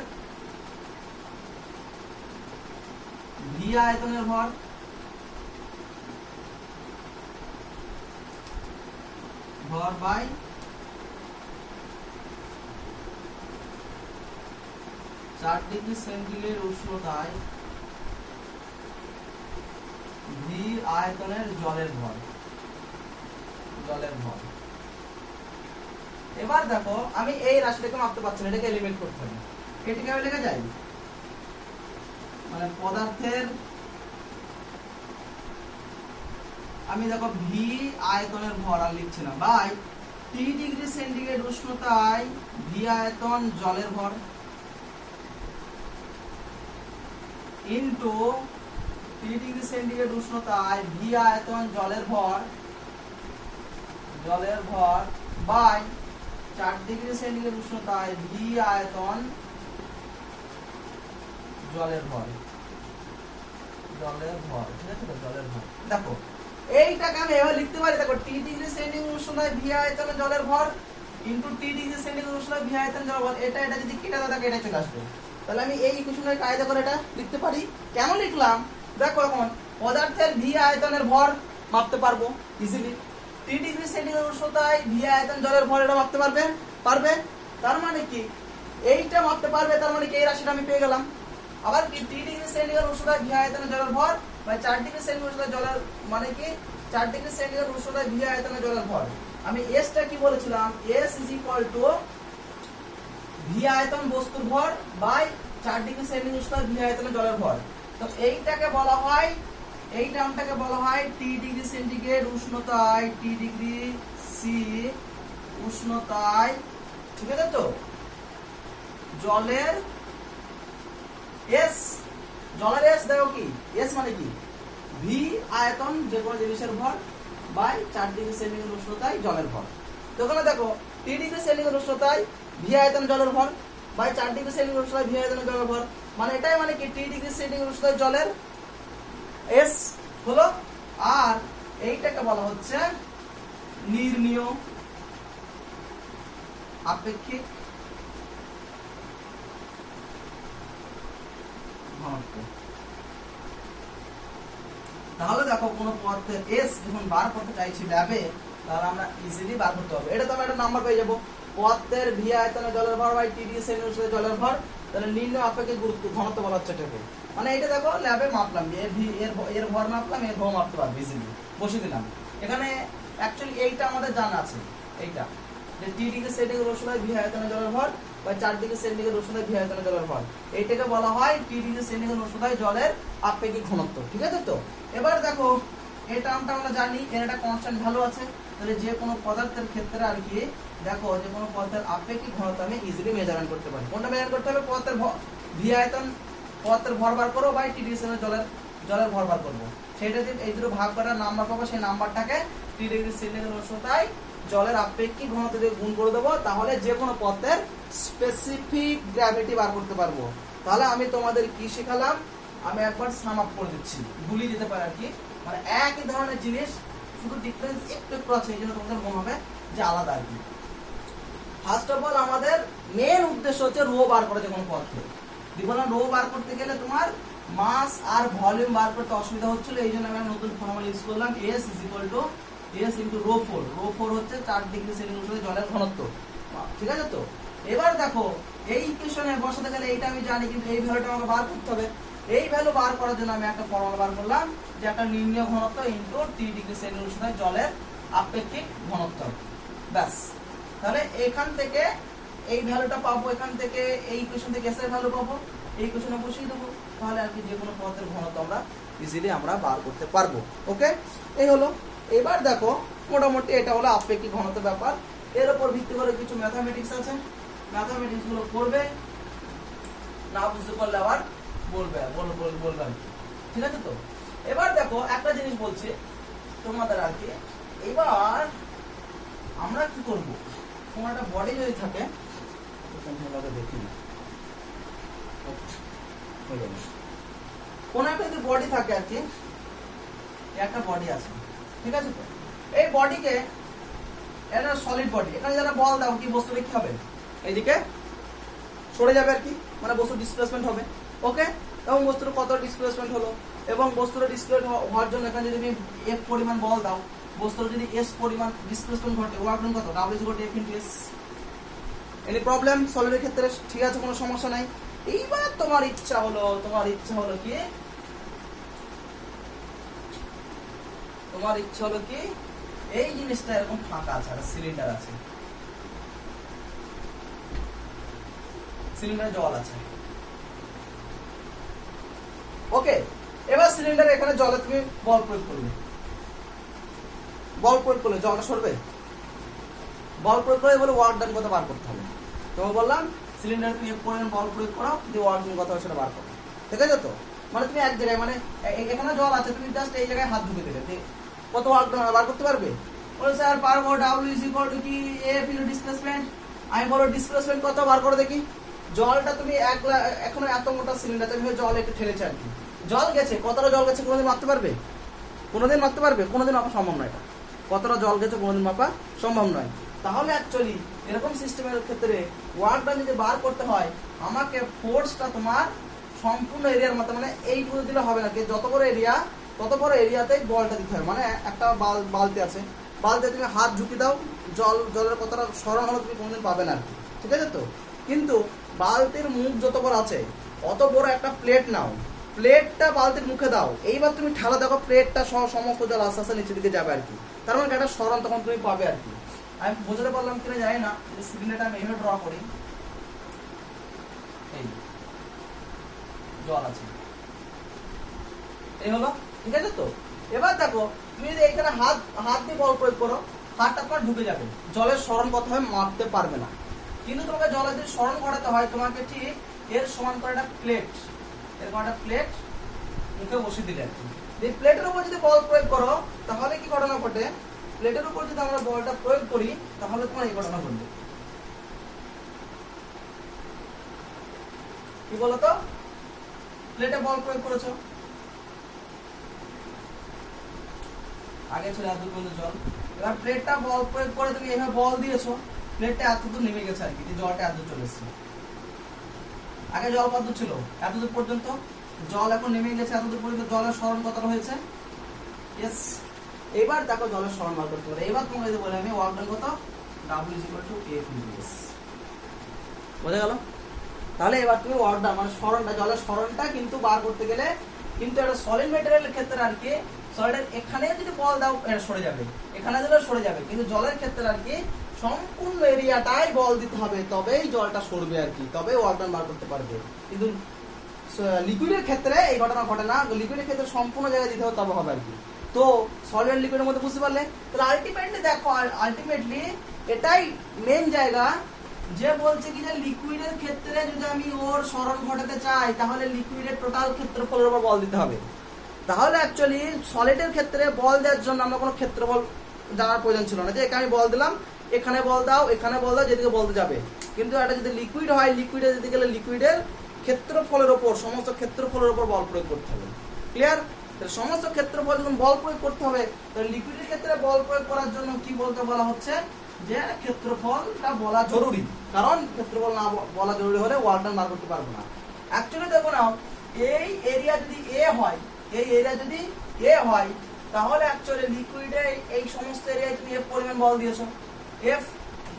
ভি আয়তনের ভর বাই 4 ডিগ্রি সেন্টিগ্রেড উষ্ণতায় ভি আয়তনের জলের ভর। এবার দেখো আমি এই রাশিটাকে মাপতে পারছি না, এটাকে এলিমিনেট করতে হবে। এটাকে আমি লিখে যাই মানে পদার্থের আমি দেখো ভি আয়তনের ভর আর লিখছি না, বাই টি ডিগ্রি সেন্টিগ্রেড উষ্ণতায় ভি আয়তন জলের ভর ইনটু টি ডিগ্রি সেন্টিগ্রেড উষ্ণতায় ভি আয়তন জলের ভর বাই 4 ডিগ্রি সেন্টিগ্রেড উষ্ণতায় ভি আয়তন জলের ভর, ঠিক আছে তো, জলের ভর। দেখো এইটাকে আমি এভাবে লিখতে পারি, দেখো টি ডিগ্রি সেন্টিগ্রেড উষ্ণতায় ভি আয়তন জলের ভর ইনটু টি ডিগ্রি সেন্টিগ্রেড উষ্ণতায় ভি আয়তন জলের ভর। এটা যদি কেটে দাও তাকে এটা চলে আসবে। তাহলে আমি এই ইকুয়েশনের কায়দা করে এটা লিখতে পারি। কেমন লিখলাম দেখো, এখন পদার্থের ভি আয়তনের ভর মাপতে পারবো ইজিলি, টি ডিগ্রি সেন্টিগ্রেড উষ্ণতায় ভি আয়তন জলের ভর এটা মাপতে পারবে। তার মানে কি এইটা মাপতে পারবে, তার মানে কি এই রাশিটা আমি পেয়ে গেলাম। আবার কি টি ডিগ্রি সেন্টিগ্রেড উষ্ণতায় ভি আয়তনের জলের ভর বাই 4 ডিগ্রি সেন্টিগ্রেড উষ্ণতায় জলের মানে কি 4 ডিগ্রি সেন্টিগ্রেড উষ্ণতায় ভি আয়তনের জলের ভর। আমি এসটা কি বলেছিলাম, S is equal two V আয়তন বস্তুর ভর বাই 4 ডিগ্রি সেন্টিগ্রেড উষ্ণতায় ভি আয়তনের জলের ভর। তো এইটাকে বলা হয়, এই টার্মটাকে বলা হয় টি ডিগ্রি সেন্টিগ্রেড উষ্ণতায় টি ডিগ্রি সি উষ্ণতায়, ঠিক আছে তো, জলের এস দেখো কি এস মানে কি ভি আয়তন যে কোনো জিনিসের ভর বাই 4 ডিগ্রি সেন্টিগ্রেড উষ্ণতায় জলের ভর। তো ওখানে দেখো টি ডিগ্রি সেন্টিগ্রেড উষ্ণতায় ভি আয়তন জলের ভর বাই 4 ডিগ্রি সেন্টিগ্রেড উষ্ণতায় ভি আয়তন জলের ভর, মানে এটাই মানে কি টি ডিগ্রি সেন্টিগ্রেড উষ্ণতায় জলের এস হলো। আর এইটাকে বলা হচ্ছে নির্ণীয় আপেক্ষিক ঘনত্ব। তাহলে দেখো কোন পদার্থের এস যখন বার করতে চাইছি ল্যাবে, তাহলে আমরা ইজিলি বার করতে হবে। এটা তো আমরা একটা নাম্বার পেয়ে যাবো, পদার্থের ভি আয়তনে জলের ভর বাই টি ডিগ্রি সেন্টিগ্রেড জলের ভর, তাহলে নির্ণয় আপেক্ষিক গুরুত্ব ঘনত্ব বলা হচ্ছে এটাকে। মানে এটা দেখো ল্যাবে মাপলাম, এর ভর মাপলাম, এর ভর মাপতে পারবো ইজিলি, বসিয়ে দিলাম। এখানে অ্যাকচুয়ালি এইটা আমাদের জানা আছে, এইটা যে টি ডিগ্রি সেন্টিগ্রেড উষ্ণতায় ভি আয়তনে জলের ভর বা 4 ডিগ্রি সেন্টিগ্রেড উষ্ণতায় ভি আয়তনে জলের ভর, এইটাকে বলা হয় টি ডিগ্রি সেন্টিগ্রেড উষ্ণতায় জলের আপেক্ষিক ঘনত্ব, ঠিক আছে তো। এবার দেখো এই টার্মটা আমরা জানি, এর একটা কনস্ট্যান্ট ভ্যালু আছে, তাহলে যে কোনো পদার্থের ক্ষেত্রে আর কি দেখো যে কোনো পদার্থের আপেক্ষিক ঘনত্ব আমি ইজিলি মেজারমেন্ট করতে পারি। কোনটা মেজার করতে হবে, পদার্থের ভি আয়তন, পদার্থের ভর বার করো বাই টি ডিগ্রি সেন্টিগ্রেড জলের ভর বার করবো, সেটা দিয়ে এই দুটো ভাগ করার নাম্বার পাবো, সেই নাম্বারটাকে 3 ডিগ্রি সেন্টিগ্রেড উষ্ণতায় জলের আপেক্ষিক ঘনত্ব দিয়ে গুণ করে দেবো, তাহলে যে কোনো পথের স্পেসিফিক গ্র্যাভিটি বার করতে পারবো। তাহলে আমি তোমাদের কি শেখালাম, আমি একবার সাম আপ করে দিচ্ছি, গুলিয়ে দিতে পারে আর কি, মানে একই ধরনের জিনিস, শুধু ডিফারেন্স একটু একটু আছে, এই জন্য তোমাদের মনে হবে যে আলাদা আর কি। ফার্স্ট অফ অল আমাদের মেন উদ্দেশ্য হচ্ছে রো বার করা, যে কোনো পথে দিব না, রো বার করতে গেলে তোমার মাস আর ভলিউম বার করতে অসুবিধা হচ্ছিল, এই জন্য আমি নতুন ফর্মুলা ইউজ করলাম, S S into rho four হচ্ছে 4 ডিগ্রি সেন্টিগ্রেড জলের ঘনত্ব, ঠিক আছে। তো এবার দেখো এই ইকুয়েশনে বসাতে গেলে এইটা আমি জানি, কিন্তু এই ভ্যালুটা আমাকে বার করতে হবে। এই ভ্যালু বার করার জন্য আমি একটা ফর্মুলা বার করলাম, যে একটা নির্ণয় ঘনত্ব ইন্টু 3 ডিগ্রি সেন্টিগ্রেড জলের আপেক্ষিক ঘনত্ব, ব্যাস। তাহলে এখান থেকে এই ভ্যালুটা পাবো, এখান থেকে এই ইকুয়েশন থেকে এস এর ভ্যালু পাবো, এই ইকুয়েশনে বসিয়ে দেবো, তাহলে আর কি যে কোনো পথের ঘনত্ব আমরা ইজিলি আমরা বার করতে পারবো। ওকে, এই হলো। এবার দেখো মোটামুটি এটা হলো আপেক্ষিক ঘনত্বের ব্যাপার। এর উপর ভিত্তি করে কিছু ম্যাথামেটিক্স আছে, ম্যাথামেটিক্স গুলো করবে, না বুঝতে পারলে আবার বলবে, ঠিক আছে। তো এবার দেখো একটা জিনিস বলছি তোমাদের আর কি, এবার আমরা কি করব, তোমার একটা বডি যদি থাকে, দেখি না কোন একটা যদি বডি থাকে আর কি, একটা বডি আছে, ঠিক আছে। তো এই বডিকে, এটা সলিড বডি, এখানে যারা বল দাও কি বস্তুটা কি হবে, এইদিকে সরে যাবে আর কি, মানে বস্তু ডিসপ্লেসমেন্ট হবে। ওকে, এবং বস্তুর কত ডিসপ্লেসমেন্ট হলো, এবং বস্তুর ডিসপ্লেসমেন্ট হওয়ার জন্য এখানে যদি তুমি F পরিমাণ বল দাও, বস্তুর যদি S পরিমাণ ডিসপ্লেসমেন্ট ঘটে, ওয়ার্ক ডান কত, W = F * S। Any problem সলিডের ক্ষেত্রে? ঠিক আছে, কোনো সমস্যা নাই। এইবার তোমার ইচ্ছা হলো কি, এই জিনিসটা এরকম ফাঁকা আছে, আর সিলিন্ডার আছে, সিলিন্ডারে জল আছে। ওকে, এবার সিলিন্ডারে এখানে জলে তুমি বল প্রয়োগ করলে, জলটা সরবে, বল প্রয়োগ করে বলে ওয়ার্ক ডান কত বার করতে হবে। তোমাকে বললাম সিলিন্ডার তুমি F পরিমাণ বল প্রয়োগ করো, দিয়ে ওয়ার্ক ডান কত হবে সেটা বার করো, ঠিক আছে। তো মানে তুমি এক জায়গায়, মানে এখানে জল আছে, তুমি জাস্ট এই জায়গায় হাত ঢুকে দেবে, কত ওয়ার্ক ডান বার করতে পারবে? বলে স্যার পারবো, W কি F * ডিসপ্লেসমেন্ট। আমি বলো ডিসপ্লেসমেন্ট কত বার করে দেখি। জলটা তুমি এখন এত মোটা সিলিন্ডার, তুমি জল একটু ঠেলেছে আর কি, জল গেছে, কতটা জল গেছে কোনোদিন মাপতে পারবে? কোনোদিন মাপা সম্ভব নয়। এটা কতটা জল গেছে কোনোদিন মাপা সম্ভব নয়। তাহলে অ্যাকচুয়ালি এরকম সিস্টেমের ক্ষেত্রে ওয়ার্ক ডান যদি বার করতে হয়, আমাকে ফোর্সটা তোমার সম্পূর্ণ এরিয়ার মতো, মানে এইটুকু দিলে হবে না, যত বড় এরিয়া তত বড় এরিয়াতে বলটা দিতে হবে। মানে একটা বালতি আছে, বালতিতে তুমি হাত ঝুঁকি দাও, জলের কতটা সরণ হলো তুমি কোনোদিন পাবে না আর কি, ঠিক আছে। তো কিন্তু বালতির মুখ যত বড় আছে, অত বড় একটা প্লেট নাও, প্লেটটা বালতির মুখে দাও, এইবার তুমি ঠালা দেখো প্লেটটা সহ সমস্ত জল আস্তে আস্তে নিচের দিকে যাবে আর কি, তার মানে একটা সরণ তখন তুমি পাবে আর কি। আমি বোঝাতে পারলাম কিনা জানি না, সিলিন্ডারটা আমি এইভাবে ড্র করি, এই জল আছে, এই হলো, ঠিক আছে। তো এবার দেখো তুমি যদি এখানে হাত দিয়ে বল প্রয়োগ করো, হাতটা তোমার ঢুকে যাবে, জলের সরণ কত হয় মাপতে পারবে না। কিন্তু তোমাকে জলের যদি সরণ ঘটাতে হয়, তোমাকে ঠিক এর সমান করে একটা প্লেট, এরকম একটা প্লেট মুখে বসিয়ে দিলে আর কি, এই প্লেটের উপর যদি বল প্রয়োগ করো, তাহলে কি ঘটনা ঘটে, প্লেটের উপর যদি আমরা বলটা প্রয়োগ করি, তাহলে তোমার এই ঘটনা ঘটবে, কি বলতো, প্লেটে বল প্রয়োগ করেছো, আগে ছিল এত পর্যন্ত জল, এবার প্লেটটা বল প্রয়োগ করে তুমি এইভাবে বল দিয়েছো, প্লেটটা এতদূর নেমে গেছে আর কি, জলটা এতদূর চলে এসেছে। আগে জল কতদূর ছিল, এতদূর পর্যন্ত, জল এখন নেমে গেছে এতদূর পর্যন্ত, জলের সরণ কতটা হয়েছে, ইয়েস। এবার দেখো জলের সরণ বার করতে পারে। এবার তোমাকে যদি বলে আমি ওয়ার্ক ডান কত, W = F * S, বোঝা গেল? তাহলে এবার তুমি ওয়ার্ক ডান মানে সরণটা, জলের সরণটা কিন্তু বার করতে গেলে, কিন্তু একটা সলিড ম্যাটেরিয়ালের ক্ষেত্রে আর কি, সলিডের এখানে যদি বল দাও এটা সরে যাবে, এখানে দিলে সরে যাবে, কিন্তু জলের ক্ষেত্রে আর কি সম্পূর্ণ এরিয়াটাই বল দিতে হবে, তবেই জলটা সরবে আর কি, তবেই ওয়ার্ক ডান বার করতে পারবে। কিন্তু লিকুইডের ক্ষেত্রে এই ঘটনা ঘটে না, লিকুইডের ক্ষেত্রে সম্পূর্ণ জায়গায় দিতে হবে তবে হবে আর কি। তো সলিড আর লিকুইডের মধ্যে বুঝতে পারলে, তাহলে আলটিমেটলি দেখো, আলটিমেটলি এটাই মেন জায়গা, যে বলছে কি যে লিকুইডের ক্ষেত্রে যদি আমি ওর সরণ ঘটাতে চাই, তাহলে লিকুইডের টোটাল ক্ষেত্রফলের উপর বল দিতে হবে, তাহলে অ্যাকচুয়ালি সলিডের ক্ষেত্রে বল দেওয়ার জন্য আমরা কোনো ক্ষেত্রফল জানার প্রয়োজন ছিল না, যে এখানে বল দিলাম, এখানে বল দাও, এখানে বল দাও, যেদিকে বলতে যাবে। কিন্তু এটা যদি লিকুইড হয়, লিকুইডে যেতে গেলে লিকুইডের ক্ষেত্রফলের ওপর, সমস্ত ক্ষেত্রফলের ওপর বল প্রয়োগ করতে হবে। ক্লিয়ার? সমস্ত ক্ষেত্রফল যখন বল প্রয়োগ করতে হবে, তো লিকুইডের ক্ষেত্রে বল প্রয়োগ করার জন্য কি বলতে বলা হচ্ছে, যে ক্ষেত্রফলটা বলা জরুরি, কারণ ক্ষেত্রফল না বলা জরুরি হলে ওয়ালটা বার করতে পারবো না। অ্যাকচুয়ালি দেখো না, এই এরিয়া যদি এ হয়, এই এরিয়া যদি এ হয়, তাহলে অ্যাকচুয়ালি লিকুইডে এই সমস্ত এরিয়ায় তুমি এফ পরিমাণ বল দিয়েছো, এফ।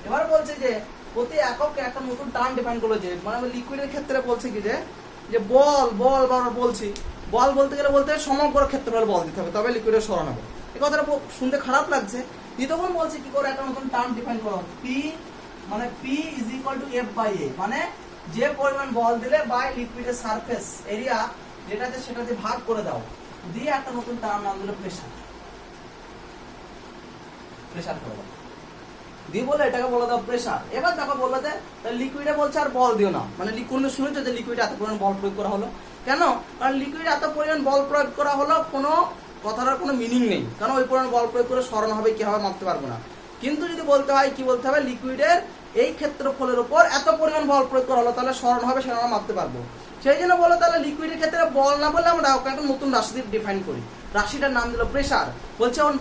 এবার বলছে যে প্রতি এককে একটা নতুন টার্ম ডিফাইন করলো, যে মানে লিকুইডের ক্ষেত্রে বলছে কি যে বল বল বারবার বলছি, বল বলতে গেলে বলতে সমগ্র ক্ষেত্রফল বল দিতে হবে, তবে লিকুইডের সরণ হবে। এই কথাটা শুনতে খারাপ লাগছে, তখন বলছে কি করে একটা নতুন টার্ম ডিফাইন করো, পি মানে P is equal to F by A, মানে যে পরিমাণ বল দিলে বাই লিকুইডের সারফেস এরিয়া যেটাতে সেটাতে ভাগ করে দাও, দিয়ে একটা নতুন টার্ম নাম দিল প্রেসার। প্রেসার করে দাও দিয়ে বলে এটাকে বলে দাও প্রেসার। এবার দেখো বললো যে লিকুইডে বলছে আর বল দিও না, মানে লিকুইড শুনেছো যে লিকুইডে এত পরিমাণ বল প্রয়োগ করা হলো কেন, কারণ লিকুইডে এত পরিমাণ বল প্রয়োগ করা হলো কোনো কথাটার কোনো মিনিং নেই, কারণ ওই পরিমাণ বল প্রয়োগ করে সরণ হবে কি হবে মাপতে পারবো না। কিন্তু যদি বলতে হয় কি বলতে হবে, লিকুইডের এই ক্ষেত্রফলের উপর এত পরিমাণ বল প্রয়োগ করা হলো, তাহলে সরণ হবে, সেটা আমরা মাপতে পারবো। সেই জন্য বলো তাহলে লিকুইডের ক্ষেত্রে বল না বলে আমরা ওকে একটা নতুন রাশি দিয়ে ডিফাইন করি, রাশিটার নাম দিল প্রেসার। বলছে ওর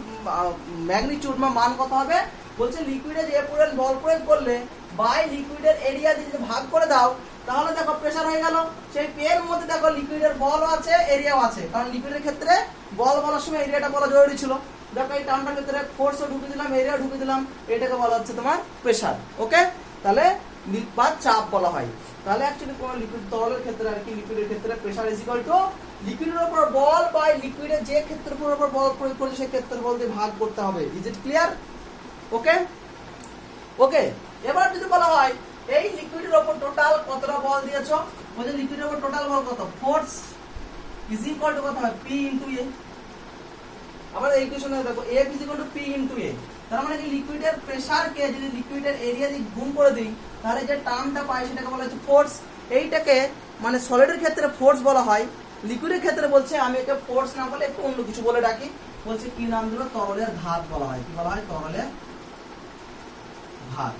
ম্যাগনিটিউড বা মান কত হবে, বলছে লিকুইডে যে পরিমাণ বল প্রয়োগ করলে বাই লিকুইডের এরিয়া দিয়ে যদি ভাগ করে দাও, তাহলে দেখো প্রেসার হয়ে গেল। সেই পেয়ের মধ্যে দেখো লিকুইডের বলও আছে, এরিয়াও আছে, কারণ লিকুইডের ক্ষেত্রে বল বলার সময় এরিয়াটা বলা জরুরি ছিল। দেখো এই টার্মটার ক্ষেত্রে ফোর্সও ঢুকে দিলাম, এরিয়া ঢুকে দিলাম, এটাকে বলা হচ্ছে তোমার প্রেসার। ওকে, তাহলে বা চাপ বলা হয়। তাহলে অ্যাকচুয়ালি কোন লিকুইড তরলের ক্ষেত্রে আর কি, লিকুইডের ক্ষেত্রে প্রেসার ইজ ইকুয়াল টু লিকুইডের উপর বল বাই লিকুইডের যে ক্ষেত্রফলের উপর বল প্রয়োগ করেছে সেই ক্ষেত্রফল দিয়ে ভাগ করতে হবে। Is it clear? Okay okay. এবার যদি বলা হয় এই লিকুইডের উপর টোটাল কতটা বল দিয়েছো, বলছে লিকুইডের উপর টোটাল বল কত, ফোর্স ইজ ইকুয়াল টু কত হয়, পি ইনটু এ। আবার এই ইকুয়েশনে দেখো F is equal to P into A, তার মানে কি লিকুইডের প্রেসারকে যদি লিকুইডের এরিয়া দিয়ে গুণ করে দিই, তাহলে যে টার্মটা পাই সেটাকে বলা হচ্ছে ফোর্স। এইটাকে মানে সলিডের ক্ষেত্রে ফোর্স বলা হয়, লিকুইডের ক্ষেত্রে বলছে আমি একে ফোর্স না বলে একটু অন্য কিছু বলে ডাকি, বলছে কি নাম দিল, তরলের ঘাত বলা হয়। কি বলা হয়, তরলের ঘাত।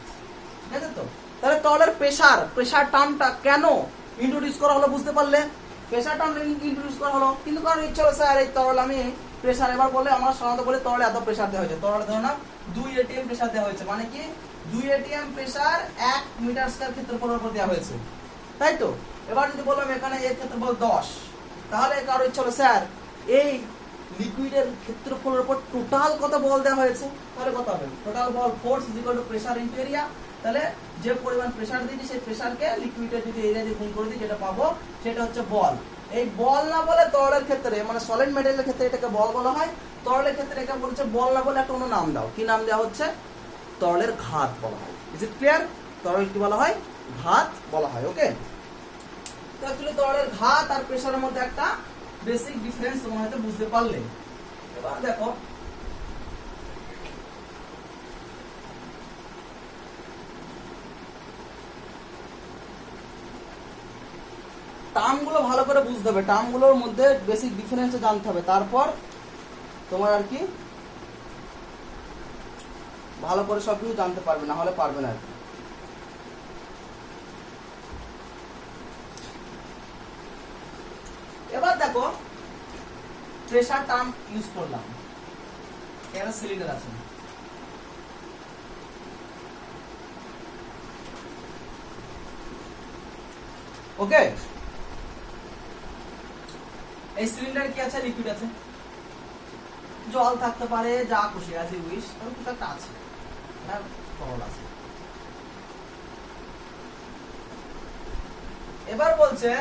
ঠিক আছে তো? তাহলে তরলের প্রেসার টার্মটা কেন ইন্ট্রোডিউস করা হলো বুঝতে পারলে? প্রেসার টার্মটা ইন্ট্রোডিউস করা হলো, কিন্তু কারণ ইচ্ছা হলো স্যার এই তরল আমি প্রেসার, এবার বলে আমরা সাধারণত বলে তরলে এত প্রেসার দেওয়া হয়েছে, তরলে ধরো না 2 atm প্রেসার দেওয়া হয়েছে, মানে কি 2 atm প্রেসার 1 মিটার স্কয়ার ক্ষেত্রফলের উপর দেওয়া হয়েছে, তাই তো? এবার যদি বললাম এখানে এর ক্ষেত্রফল 10, তাহলে কারো ইচ্ছা হলো স্যার এই লিকুইডের ক্ষেত্রফলের উপর টোটাল কত বল দেওয়া হয়েছে, তাহলে কত হবে, total ball force is equal two pressure into area. তাহলে যে পরিমাণ প্রেসার দিয়েছি সেই প্রেসারকে লিকুইডের যদি এরিয়া দিয়ে গুণ করে দিই, যেটা পাবো সেটা হচ্ছে বল। এই বল না বলে তরলের ক্ষেত্রে মানে সলিড মেটেরিয়ালের ক্ষেত্রে এটাকে বল বলা হয়, তরলের ক্ষেত্রে এটা বলছে বল না বলে একটা অন্য নাম দাও। কি নাম দেওয়া হচ্ছে, তরলের ঘাত বলা হয়। Is it clear? তরল কি বলা হয়, ঘাত বলা হয়। ওকে, তো অ্যাকচুয়ালি তরলের ঘাত আর প্রেসারের মধ্যে একটা বেসিক ডিফারেন্স তোমরা হয়তো বুঝতে পারলে। এবার দেখো টার্মগুলো ভালো করে বুঝতে হবে, টার্মগুলোর মধ্যে বেসিক ডিফারেন্স জানতে হবে, তারপর তোমার আর কি ভালো করে সবকিছু জানতে পারবে, না হলে পারবে না আর কি। এবার দেখো প্রেসার টার্ম ইউজ করলাম, এখানে সিলিন্ডার আছে, ওকে। এই সিলিন্ডার কি আছে, লিকুইড আছে, জল থাকতে পারে, যা খুশি আছে উইশ, তবে কিছু একটা আছে, তরল আছে। এবার বলছে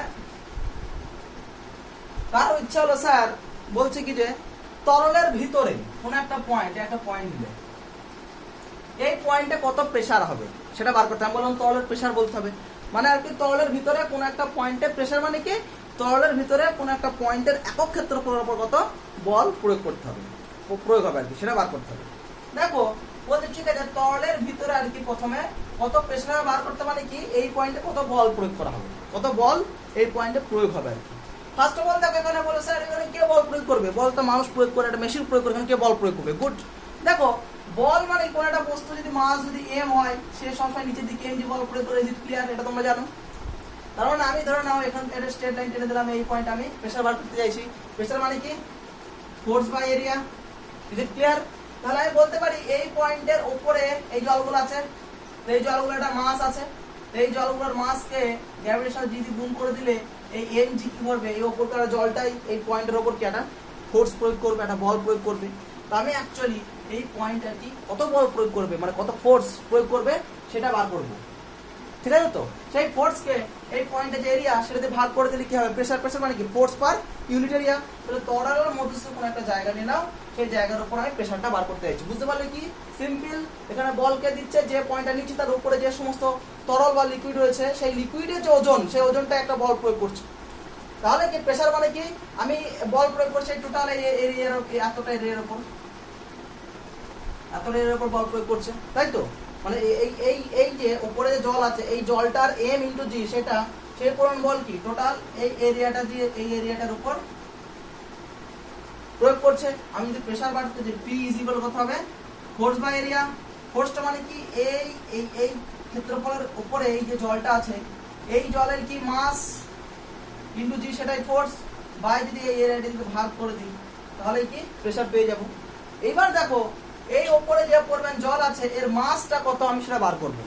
কারো ইচ্ছা হলো স্যার, বলছে কি যে তরলের ভিতরে কোন একটা পয়েন্ট দিলে এই পয়েন্টে কত প্রেসার হবে সেটা বার করতে, আমি বললাম তরলের প্রেসার বলতে হবে, মানে আর কি তরলের ভিতরে কোন একটা পয়েন্টে প্রেসার, মানে কি তরলের ভিতরে কোন একটা পয়েন্টের একক ক্ষেত্রফলের উপর কত বল প্রয়োগ করতে হবে, প্রয়োগ হবে আর কি, সেটা বার করতে হবে। দেখো বলছে ঠিক আছে, তরলের ভিতরে আর কি প্রথমে কত প্রেসার বার করতে, মানে কি এই পয়েন্টে কত বল প্রয়োগ করা হবে, কত বল এই পয়েন্টে প্রয়োগ হবে আর কি। ফার্স্ট অফ অল দেখো এখানে বলে স্যার এখানে কে বল প্রয়োগ করবে, বল তো মানুষ প্রয়োগ করে, একটা মেশিন প্রয়োগ করে, এখানে কে বল প্রয়োগ করবে? গুড। দেখো বল মানে কোন একটা বস্তু যদি মাস যদি এম হয় সে সবসময় নিচের দিকে এম জি বল প্রয়োগ করে, ইজ ইট ক্লিয়ার? এটা তোমরা জানো। তার মানে আমি ধরে নাও এখান থেকে স্ট্রেট লাইন টেনে দিলাম, এই পয়েন্ট আমি প্রেসার বার করতে চাইছি। প্রেসার মানে কি? Force by area, is it clear? তাহলে আমি বলতে পারি এই পয়েন্টের উপরে এই জলগুলো আছে, এই জলগুলো একটা মাস আছে, এই জলগুলোর মাসকে গ্র্যাভিটেশনাল জি দিয়ে গুণ করে দিলে এই এম জি কি করবে, এই ওপরকার জলটাই এই পয়েন্টের ওপর কি একটা ফোর্স প্রয়োগ করবে, একটা বল প্রয়োগ করবে। তো আমি অ্যাকচুয়ালি এই পয়েন্টটা কি কত বল প্রয়োগ করবে, মানে কত ফোর্স প্রয়োগ করবে সেটা বার করব, ঠিক আছে? তো সেই ফোর্সকে এই পয়েন্টে যে এরিয়া সেটাতে ভাগ করে দিলে কি হবে? প্রেসার। প্রেসার মানে কি? Force per unit area. তাহলে তরলের মধ্যস্থ কোনো একটা জায়গা নিয়ে নাও, সেই জায়গার উপর আমি প্রেসারটা বার করতে চাইছি। বুঝতে পারলে কি? সিম্পল। এখানে বলকে দিচ্ছে, যে পয়েন্টটা নিচ্ছে তার উপরে যে সমস্ত তরল বা লিকুইড রয়েছে সেই লিকুইডের যে ওজন, সেই ওজনটা একটা বল প্রয়োগ করছে। তাহলে কি প্রেসার মানে কি? আমি বল প্রয়োগ করছি টোটাল এই এরিয়ার, এতটা এরিয়ার উপর, এতটা এরিয়ার উপর বল প্রয়োগ করছে, তাই তো? মানে এই এই এই যে উপরে যে জল আছে এই জলটার এম ইন্টু জি, সেটা সেই পরিমাণ বল কি টোটাল এই এরিয়াটা দিয়ে এই এরিয়াটার উপর প্রয়োগ করছে। আমি যদি প্রেসার বাড়তে যে পি ইজ ইকুয়াল কত হবে? Force by area. ফোর্সটা মানে কি? এই এই এই ক্ষেত্রফলের উপরে এই যে জলটা আছে এই জলের কি মাস ইন্টু জি, সেটাই ফোর্স, বাই যদি এই এরিয়াটা যদি ভাগ করে দিই তাহলে কি প্রেসার পেয়ে যাব। এইবার দেখো এই উপরে যে পরিমাণ জল আছে এর মাসটা কত আমি সেটা বার করব।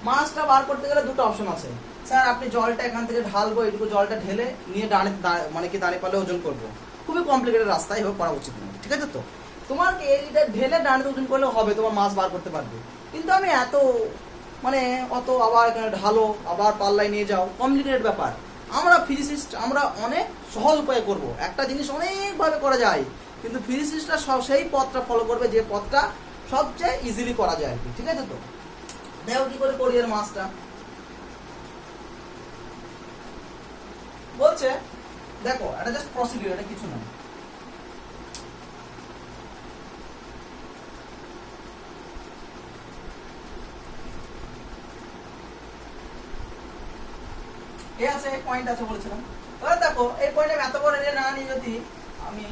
মাসটা বার করতে গেলে দুটো অপশন আছে। স্যার আপনি জলটা এখান থেকে ঢালবো, এইটুকু জলটা ঢেলে নিয়ে ডানে মানে কি দাঁড়িয়ে পারলে ওজন করবো, খুবই কমপ্লিকেটেড রাস্তা, এভাবে করা উচিত নয়, ঠিক আছে? তো তোমার কি এইটা ঢেলে ডানে ওজন করলে হবে, তোমার মাস বার করতে পারবে। কিন্তু আমি এত মানে অত আবার এখানে ঢালো আবার পাল্লায় নিয়ে যাও, কমপ্লিকেটেড ব্যাপার। আমরা ফিজিসিস্ট, আমরা অনেক সহজ উপায়ে করব, একটা জিনিস অনেকভাবে করা যায়, কিন্তু ফিজিসিস্টরা সেই পথটা ফলো করবে যে পথটা সবচেয়ে ইজিলি করা যায় আর কি, ঠিক আছে? তো দেখো কি করে করি এর মাসটা। বলছে দেখো এটা জাস্ট প্রসিডিউর, এটা কিছু না। এই আছে পয়েন্ট আছে বলেছিলাম। এবার দেখো এই পয়েন্টে এত বড় এরিয়া না নিয়ে যদি আমি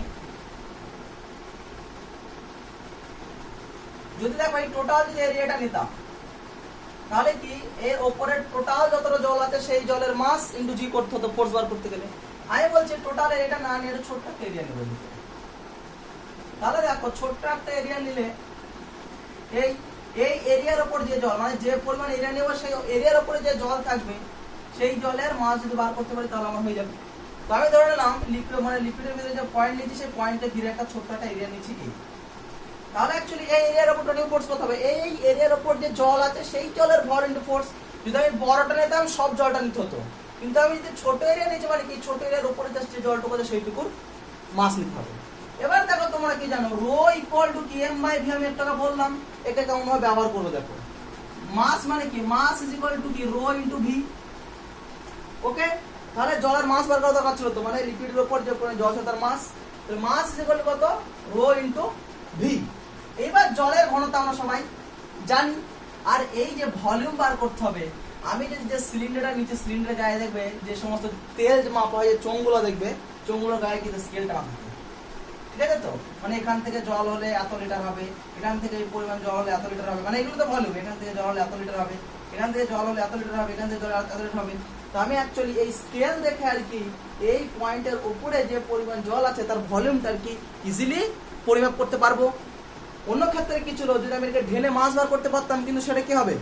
দেখো এই টোটাল যদি এরিয়াটা নিতাম তাহলে কি এর উপরে টোটাল যতটা জল আছে সেই জলের মাস ইনটু জি করতে হতো ফোর্স বার করতে গেলে। আমি বলছি টোটাল এরিয়াটা না নিয়ে ছোট্ট একটা এরিয়া নেব। তাহলে দেখো ছোট্ট একটা এরিয়া নিলে এই এই এরিয়ার উপর যে জল, মানে যে পরিমাণ এরিয়া নেব সেই এরিয়ার উপরে যে জল থাকবে সেই জলের মাস যদি বার করতে পারি তাহলে আমার হয়ে যাবে। তো আমি ধরে নিলাম লিকুইড, মানে লিকুইডের ভিতরে যে পয়েন্ট নিচ্ছি সেই পয়েন্টে ঘিরে একটা ছোট্ট একটা এরিয়া নিচ্ছি এই। তাহলে অ্যাকচুয়ালি এই এরিয়ার উপর টোটাল ফোর্স কত হবে? এই এরিয়ার উপর যে জল আছে সেই জলের ভর ইনটু ফোর্স। যদি আমি বড়টা নিতাম সব জলটা নিতে হতো, কিন্তু আমি যদি ছোট এরিয়া নিচ্ছি মানে কি ছোট এরিয়ার উপরে জাস্ট যে জলটুকু আছে সেইটুকুর মাস নিতে হবে। এবার দেখো তোমরা কি জানো, রো ইকুয়াল টু কি এম বাই ভি, আমি একটা বললাম, এটা কেমন ভাবে ব্যবহার করবো দেখো। মাস মানে কি? মাস ইজ ইকুয়াল টু কি রো ইনটু ভি। ওকে, তাহলে জলের মাস বার করা দরকার ছিল তো, মানে লিকুইডের উপর যে জল আছে তার মাস, তাহলে মাস ইজ ইকুয়াল টু কত? Rho into V. এবার জলের ঘনত্ব আমরা সবাই জানি, আর এই যে ভলিউম বার করতে হবে। আমি যদি যে সিলিন্ডারটা নিচে সিলিন্ডারের গায়ে দেখবে যে সমস্ত তেল মাপা হয়, যে চোঙগুলো দেখবে, চোঙগুলোর গায়ে কিন্তু স্কেলটা মাপা থাকে, ঠিক আছে? তো মানে এখান থেকে জল হলে এত লিটার হবে, এখান থেকে এই পরিমাণ জল হলে এত লিটার হবে, মানে এগুলো তো ভলিউম। এখান থেকে জল হলে এত লিটার হবে, এখান থেকে জল হলে এত লিটার হবে, এখান থেকে জল এত লিটার হবে। তো আমি অ্যাকচুয়ালি এই স্কেল দেখে আর কি এই পয়েন্টের উপরে যে পরিমাণ জল আছে তার ভলিউমটা আর কি ইজিলি পরিমাপ করতে পারবো। অন্য ক্ষেত্রে কি ছিল, যদি আমি এটা ঢেলে মাছ বার করতে পারতাম, কিন্তু সেটা কি হবে?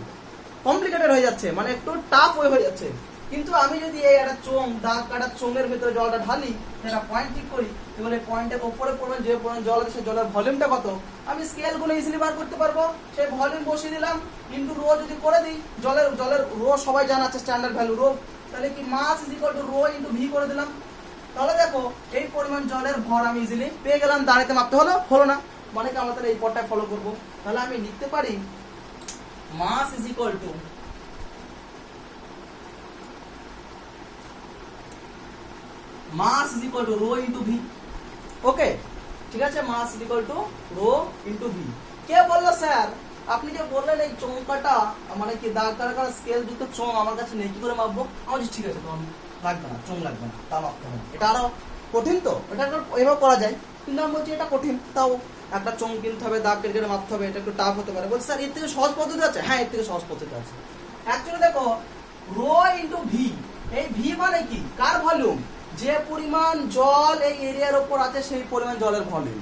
কমপ্লিকেটেড হয়ে যাচ্ছে, মানে একটু টাফ হয়ে যাচ্ছে। কিন্তু আমি যদি এই একটা চোঙ, দাগ কাটা চোঙের ভিতরে জলটা ঢালি, একটা পয়েন্ট ঠিক করি, এবারে পয়েন্টের উপরে পরিমাণ যে পরিমাণ জল আছে সেই জলের ভলিউমটা কত আমি স্কেলগুলো ইজিলি বার করতে পারবো। সেই ভলিউম বসিয়ে দিলাম, ইনটু রো যদি করে দিই, জলের রো সবাই জানা আছে স্ট্যান্ডার্ড ভ্যালু রো, তাহলে কি mass is equal to rho into V করে দিলাম। তাহলে দেখো এই পরিমাণ জলের ভর আমি ইজিলি পেয়ে গেলাম। দাঁড়িয়ে মাপতে হলো না, মানে কি আমরা তাহলে এই পথটা ফলো করবো। তাহলে আমি লিখতে পারি mass is equal to rho into V. Okay, ঠিক আছে, mass is equal to rho into V. কে বললো স্যার আপনি যে বললেন এই চৌকাটা মানে কি দাগ কাটা স্কেল যুক্ত চোঙ আমার কাছে নেই, কি করে মাপবো? আমার ঠিক আছে, তখন লাগবে না, চোঙ লাগবে না, তা মাপতে হবে। এটা আরো কঠিন, তো এটা এভাবে করা যায়, কিন্তু আমি বলছি এটা কঠিন, তাও একটা চোঙ কিনতে হবে, দাগ কেটে কেটে মাপতে হবে, এটা একটু টাফ হতে পারে। বলছি স্যার এর থেকে সহজ পদ্ধতি আছে? হ্যাঁ, এর থেকে সহজ পদ্ধতি আছে। অ্যাকচুয়ালি দেখো, রো ইন্টু ভি, এই ভি মানে কি? কার ভলিউম? যে পরিমাণ জল এই এরিয়ার উপর আছে সেই পরিমাণ জলের ভলিউম।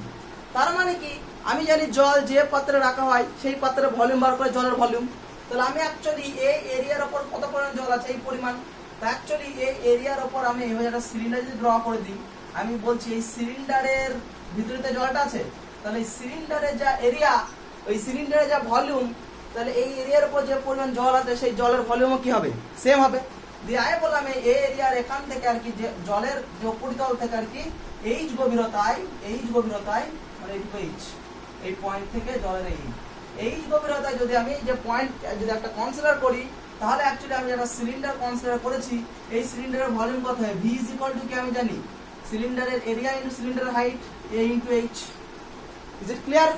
তার মানে কি, আমি জানি জল যে পাত্রে রাখা হয় সেই পাত্রের ভলিউম বার করে জলের ভলিউম। তাহলে আমি অ্যাকচুয়ালি এই এরিয়ার উপর কত পরিমাণ জল আছে এই পরিমাণ, অ্যাকচুয়ালি এই এরিয়ার উপর আমি এইভাবে একটা সিলিন্ডার যদি ড্র করে দিই, আমি বলছি এই সিলিন্ডারের ভিতরে তো জলটা আছে, তাহলে এই সিলিন্ডারের যা এরিয়া, ওই সিলিন্ডারের যা ভলিউম, তাহলে এই এরিয়ার উপর যে পরিমাণ জল আছে সেই জলের ভলিউমও কি হবে? সেম হবে। দিয়ে আমি বললাম এই এরিয়ার এখান থেকে আর কি, যে জলের যে উপরিতল থেকে আর কি এইচ গভীরতায় মানে এইচ, এই পয়েন্ট থেকে জলের এইচ গভীরতায় যদি আমি যে পয়েন্ট যদি একটা কনসিডার করি, তাহলে অ্যাকচুয়ালি আমি একটা সিলিন্ডার কনসিডার করেছি, এই সিলিন্ডারের ভলিউম কত হয়? ভি ইজ ইকুয়াল টু কি আমি জানি? সিলিন্ডারের এরিয়া ইনটু সিলিন্ডারের height, A into H. Is it clear?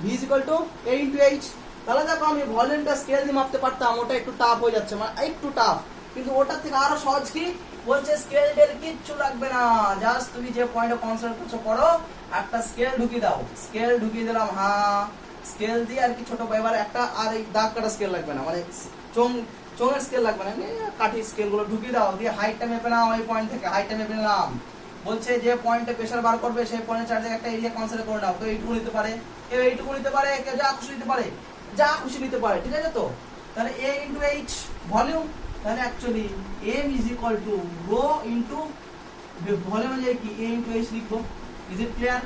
V is equal two A into H. তাহলে দেখো আমি ভলিউমটা স্কেল দিয়ে মাপতে পারতাম, ওটা একটু টাফ হয়ে যাচ্ছে, মানে একটু টাফ, কিন্তু ওটার থেকে আরো সহজ কি বলছে, স্কেল ডেল কিচ্ছু লাগবে না, জাস্ট তুমি যে পয়েন্টে কনসিডার করছো করো, একটা স্কেল ঢুকিয়ে দাও। স্কেল ঢুকিয়ে দিলাম, হ্যাঁ স্কেল দিয়ে আর কি ছোট, এবার একটা আর এই দাগ কাটা স্কেল লাগবে না, মানে চোঙের স্কেল লাগবে না, কাঠি স্কেল গুলো ঢুকিয়ে দাও, দিয়ে হাইটটা মেপে নাও, এই পয়েন্ট থেকে হাইটটা মেপে নিলাম। বলছে যে পয়েন্টে প্রেসার বার করবে সেই পয়েন্টের চারদিকে একটা এরিয়া কনসিডার করে নাও, তো এইটুকু নিতে পারে, কেউ এইটুকু নিতে পারে, কেউ যা খুশি নিতে পারে, যা খুশি নিতে পারে, ঠিক আছে? তো তাহলে এ ইন্টু এইচ ভলিউম, তাহলে actually M is equal to rho into volume, যে কি এ ইন্টু এইচ লিখবো। Is it clear?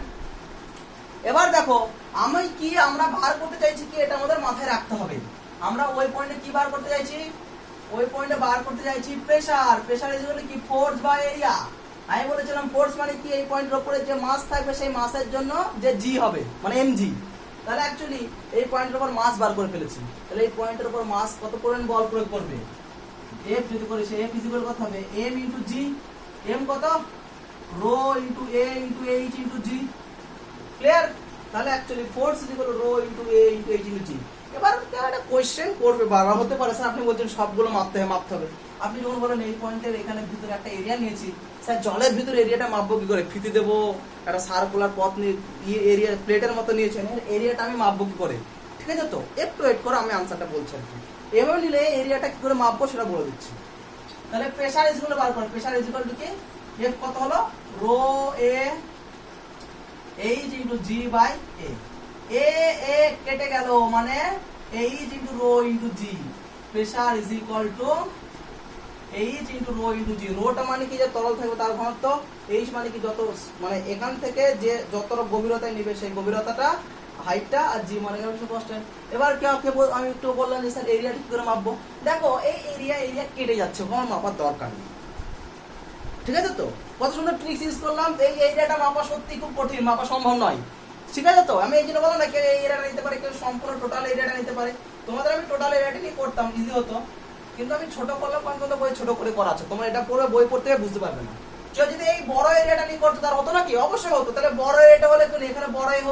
এবার দেখো আমি কি আমরা বার করতে চাইছি কি, এটা আমাদের মাথায় রাখতে হবে। আমরা ওই পয়েন্টে কি বার করতে চাইছি? ওই পয়েন্টে বার করতে চাইছি pressure. Pressure is equal to কি? Force by area. আমি বলেছিলাম ফোর্স মানে কি, এই পয়েন্টের উপরে যে মাস থাকবে সেই মাসের জন্য যে জি হবে, মানে এমজি। তাহলে অ্যাকচুয়ালি এই পয়েন্টের উপর মাস বার করে ফেলেছি, তাহলে এই পয়েন্টের উপর মাস কত পরিমাণ বল প্রয়োগ করবে? এফ যদি করি, সে এফ ইজ ইকুয়াল কত হবে? M into G. এম কত? Rho into A into H into G. Clear? তাহলে actually force is equal rho into A into H into G. এবার একটা কোয়েশ্চেন করবে, বারবার হতে পারে স্যার আপনি বলছেন সবগুলো মাপতে হবে। আপনি যখন বলেন এই পয়েন্টের এখানে ভিতরে একটা এরিয়া নিয়েছি, স্যার জলের ভিতরে এরিয়াটা মাপবো কি করে? ফিতে দেবো, একটা সার্কুলার পথ নিয়ে এরিয়া প্লেটের মতো নিয়েছেন, এরিয়াটা আমি মাপবো কি করে? ঠিক আছে, তো একটু ওয়েট করো, আমি আনসারটা বলছি আর কি। এভাবে নিলে এরিয়াটা কি করে মাপবো সেটা বলে দিচ্ছি। তাহলে প্রেসার ইজ ইকুয়াল বার করো, প্রেসার ইজ ইকুয়াল টু কি? এফ কত হলো? Rho A H into G by A. A কেটে গেল, মানে H into rho into G. Pressure is equal to H into rho into G. রোটা মানে কি, যে তরল থাকবে তার ঘনত্ব, এইচ মানে কি যত, মানে এখান থেকে যে যত গভীরতায় নিবে সেই গভীরতাটা, হাইটটা, আর জি মানে কনস্ট্যান্ট। এবার আমি একটু বললাম যে স্যার এরিয়া ঠিক করে মাপবো। দেখো এই এরিয়া কেটে যাচ্ছে, কোনো মাপার দরকার নেই, ঠিক আছে? তো কত সুন্দর ট্রিক্স ইউজ করলাম। এই এরিয়াটা মাপা সত্যি খুব কঠিন, মাপা সম্ভব নয়, ঠিক আছে? তো আমি এই জন্য বললাম না কেউ এই এরিয়াটা নিতে পারে, কেউ সম্পূর্ণ টোটাল এরিয়াটা নিতে পারে। তোমাদের আমি টোটাল এরিয়াটা নিয়ে করতাম, ইজি হতো, কিন্তু আমি ছোট করলাম কারণ তোমাদের বই ছোট করে করা আছে, তোমরা এটা পড়বে, বই পড়তে বুঝতে পারবে না। কেউ যদি এই বড় এরিয়াটা নিয়ে করতো তার হতো নাকি? অবশ্যই হতো। তাহলে বড় এরিয়াটা হলে এখানে বড়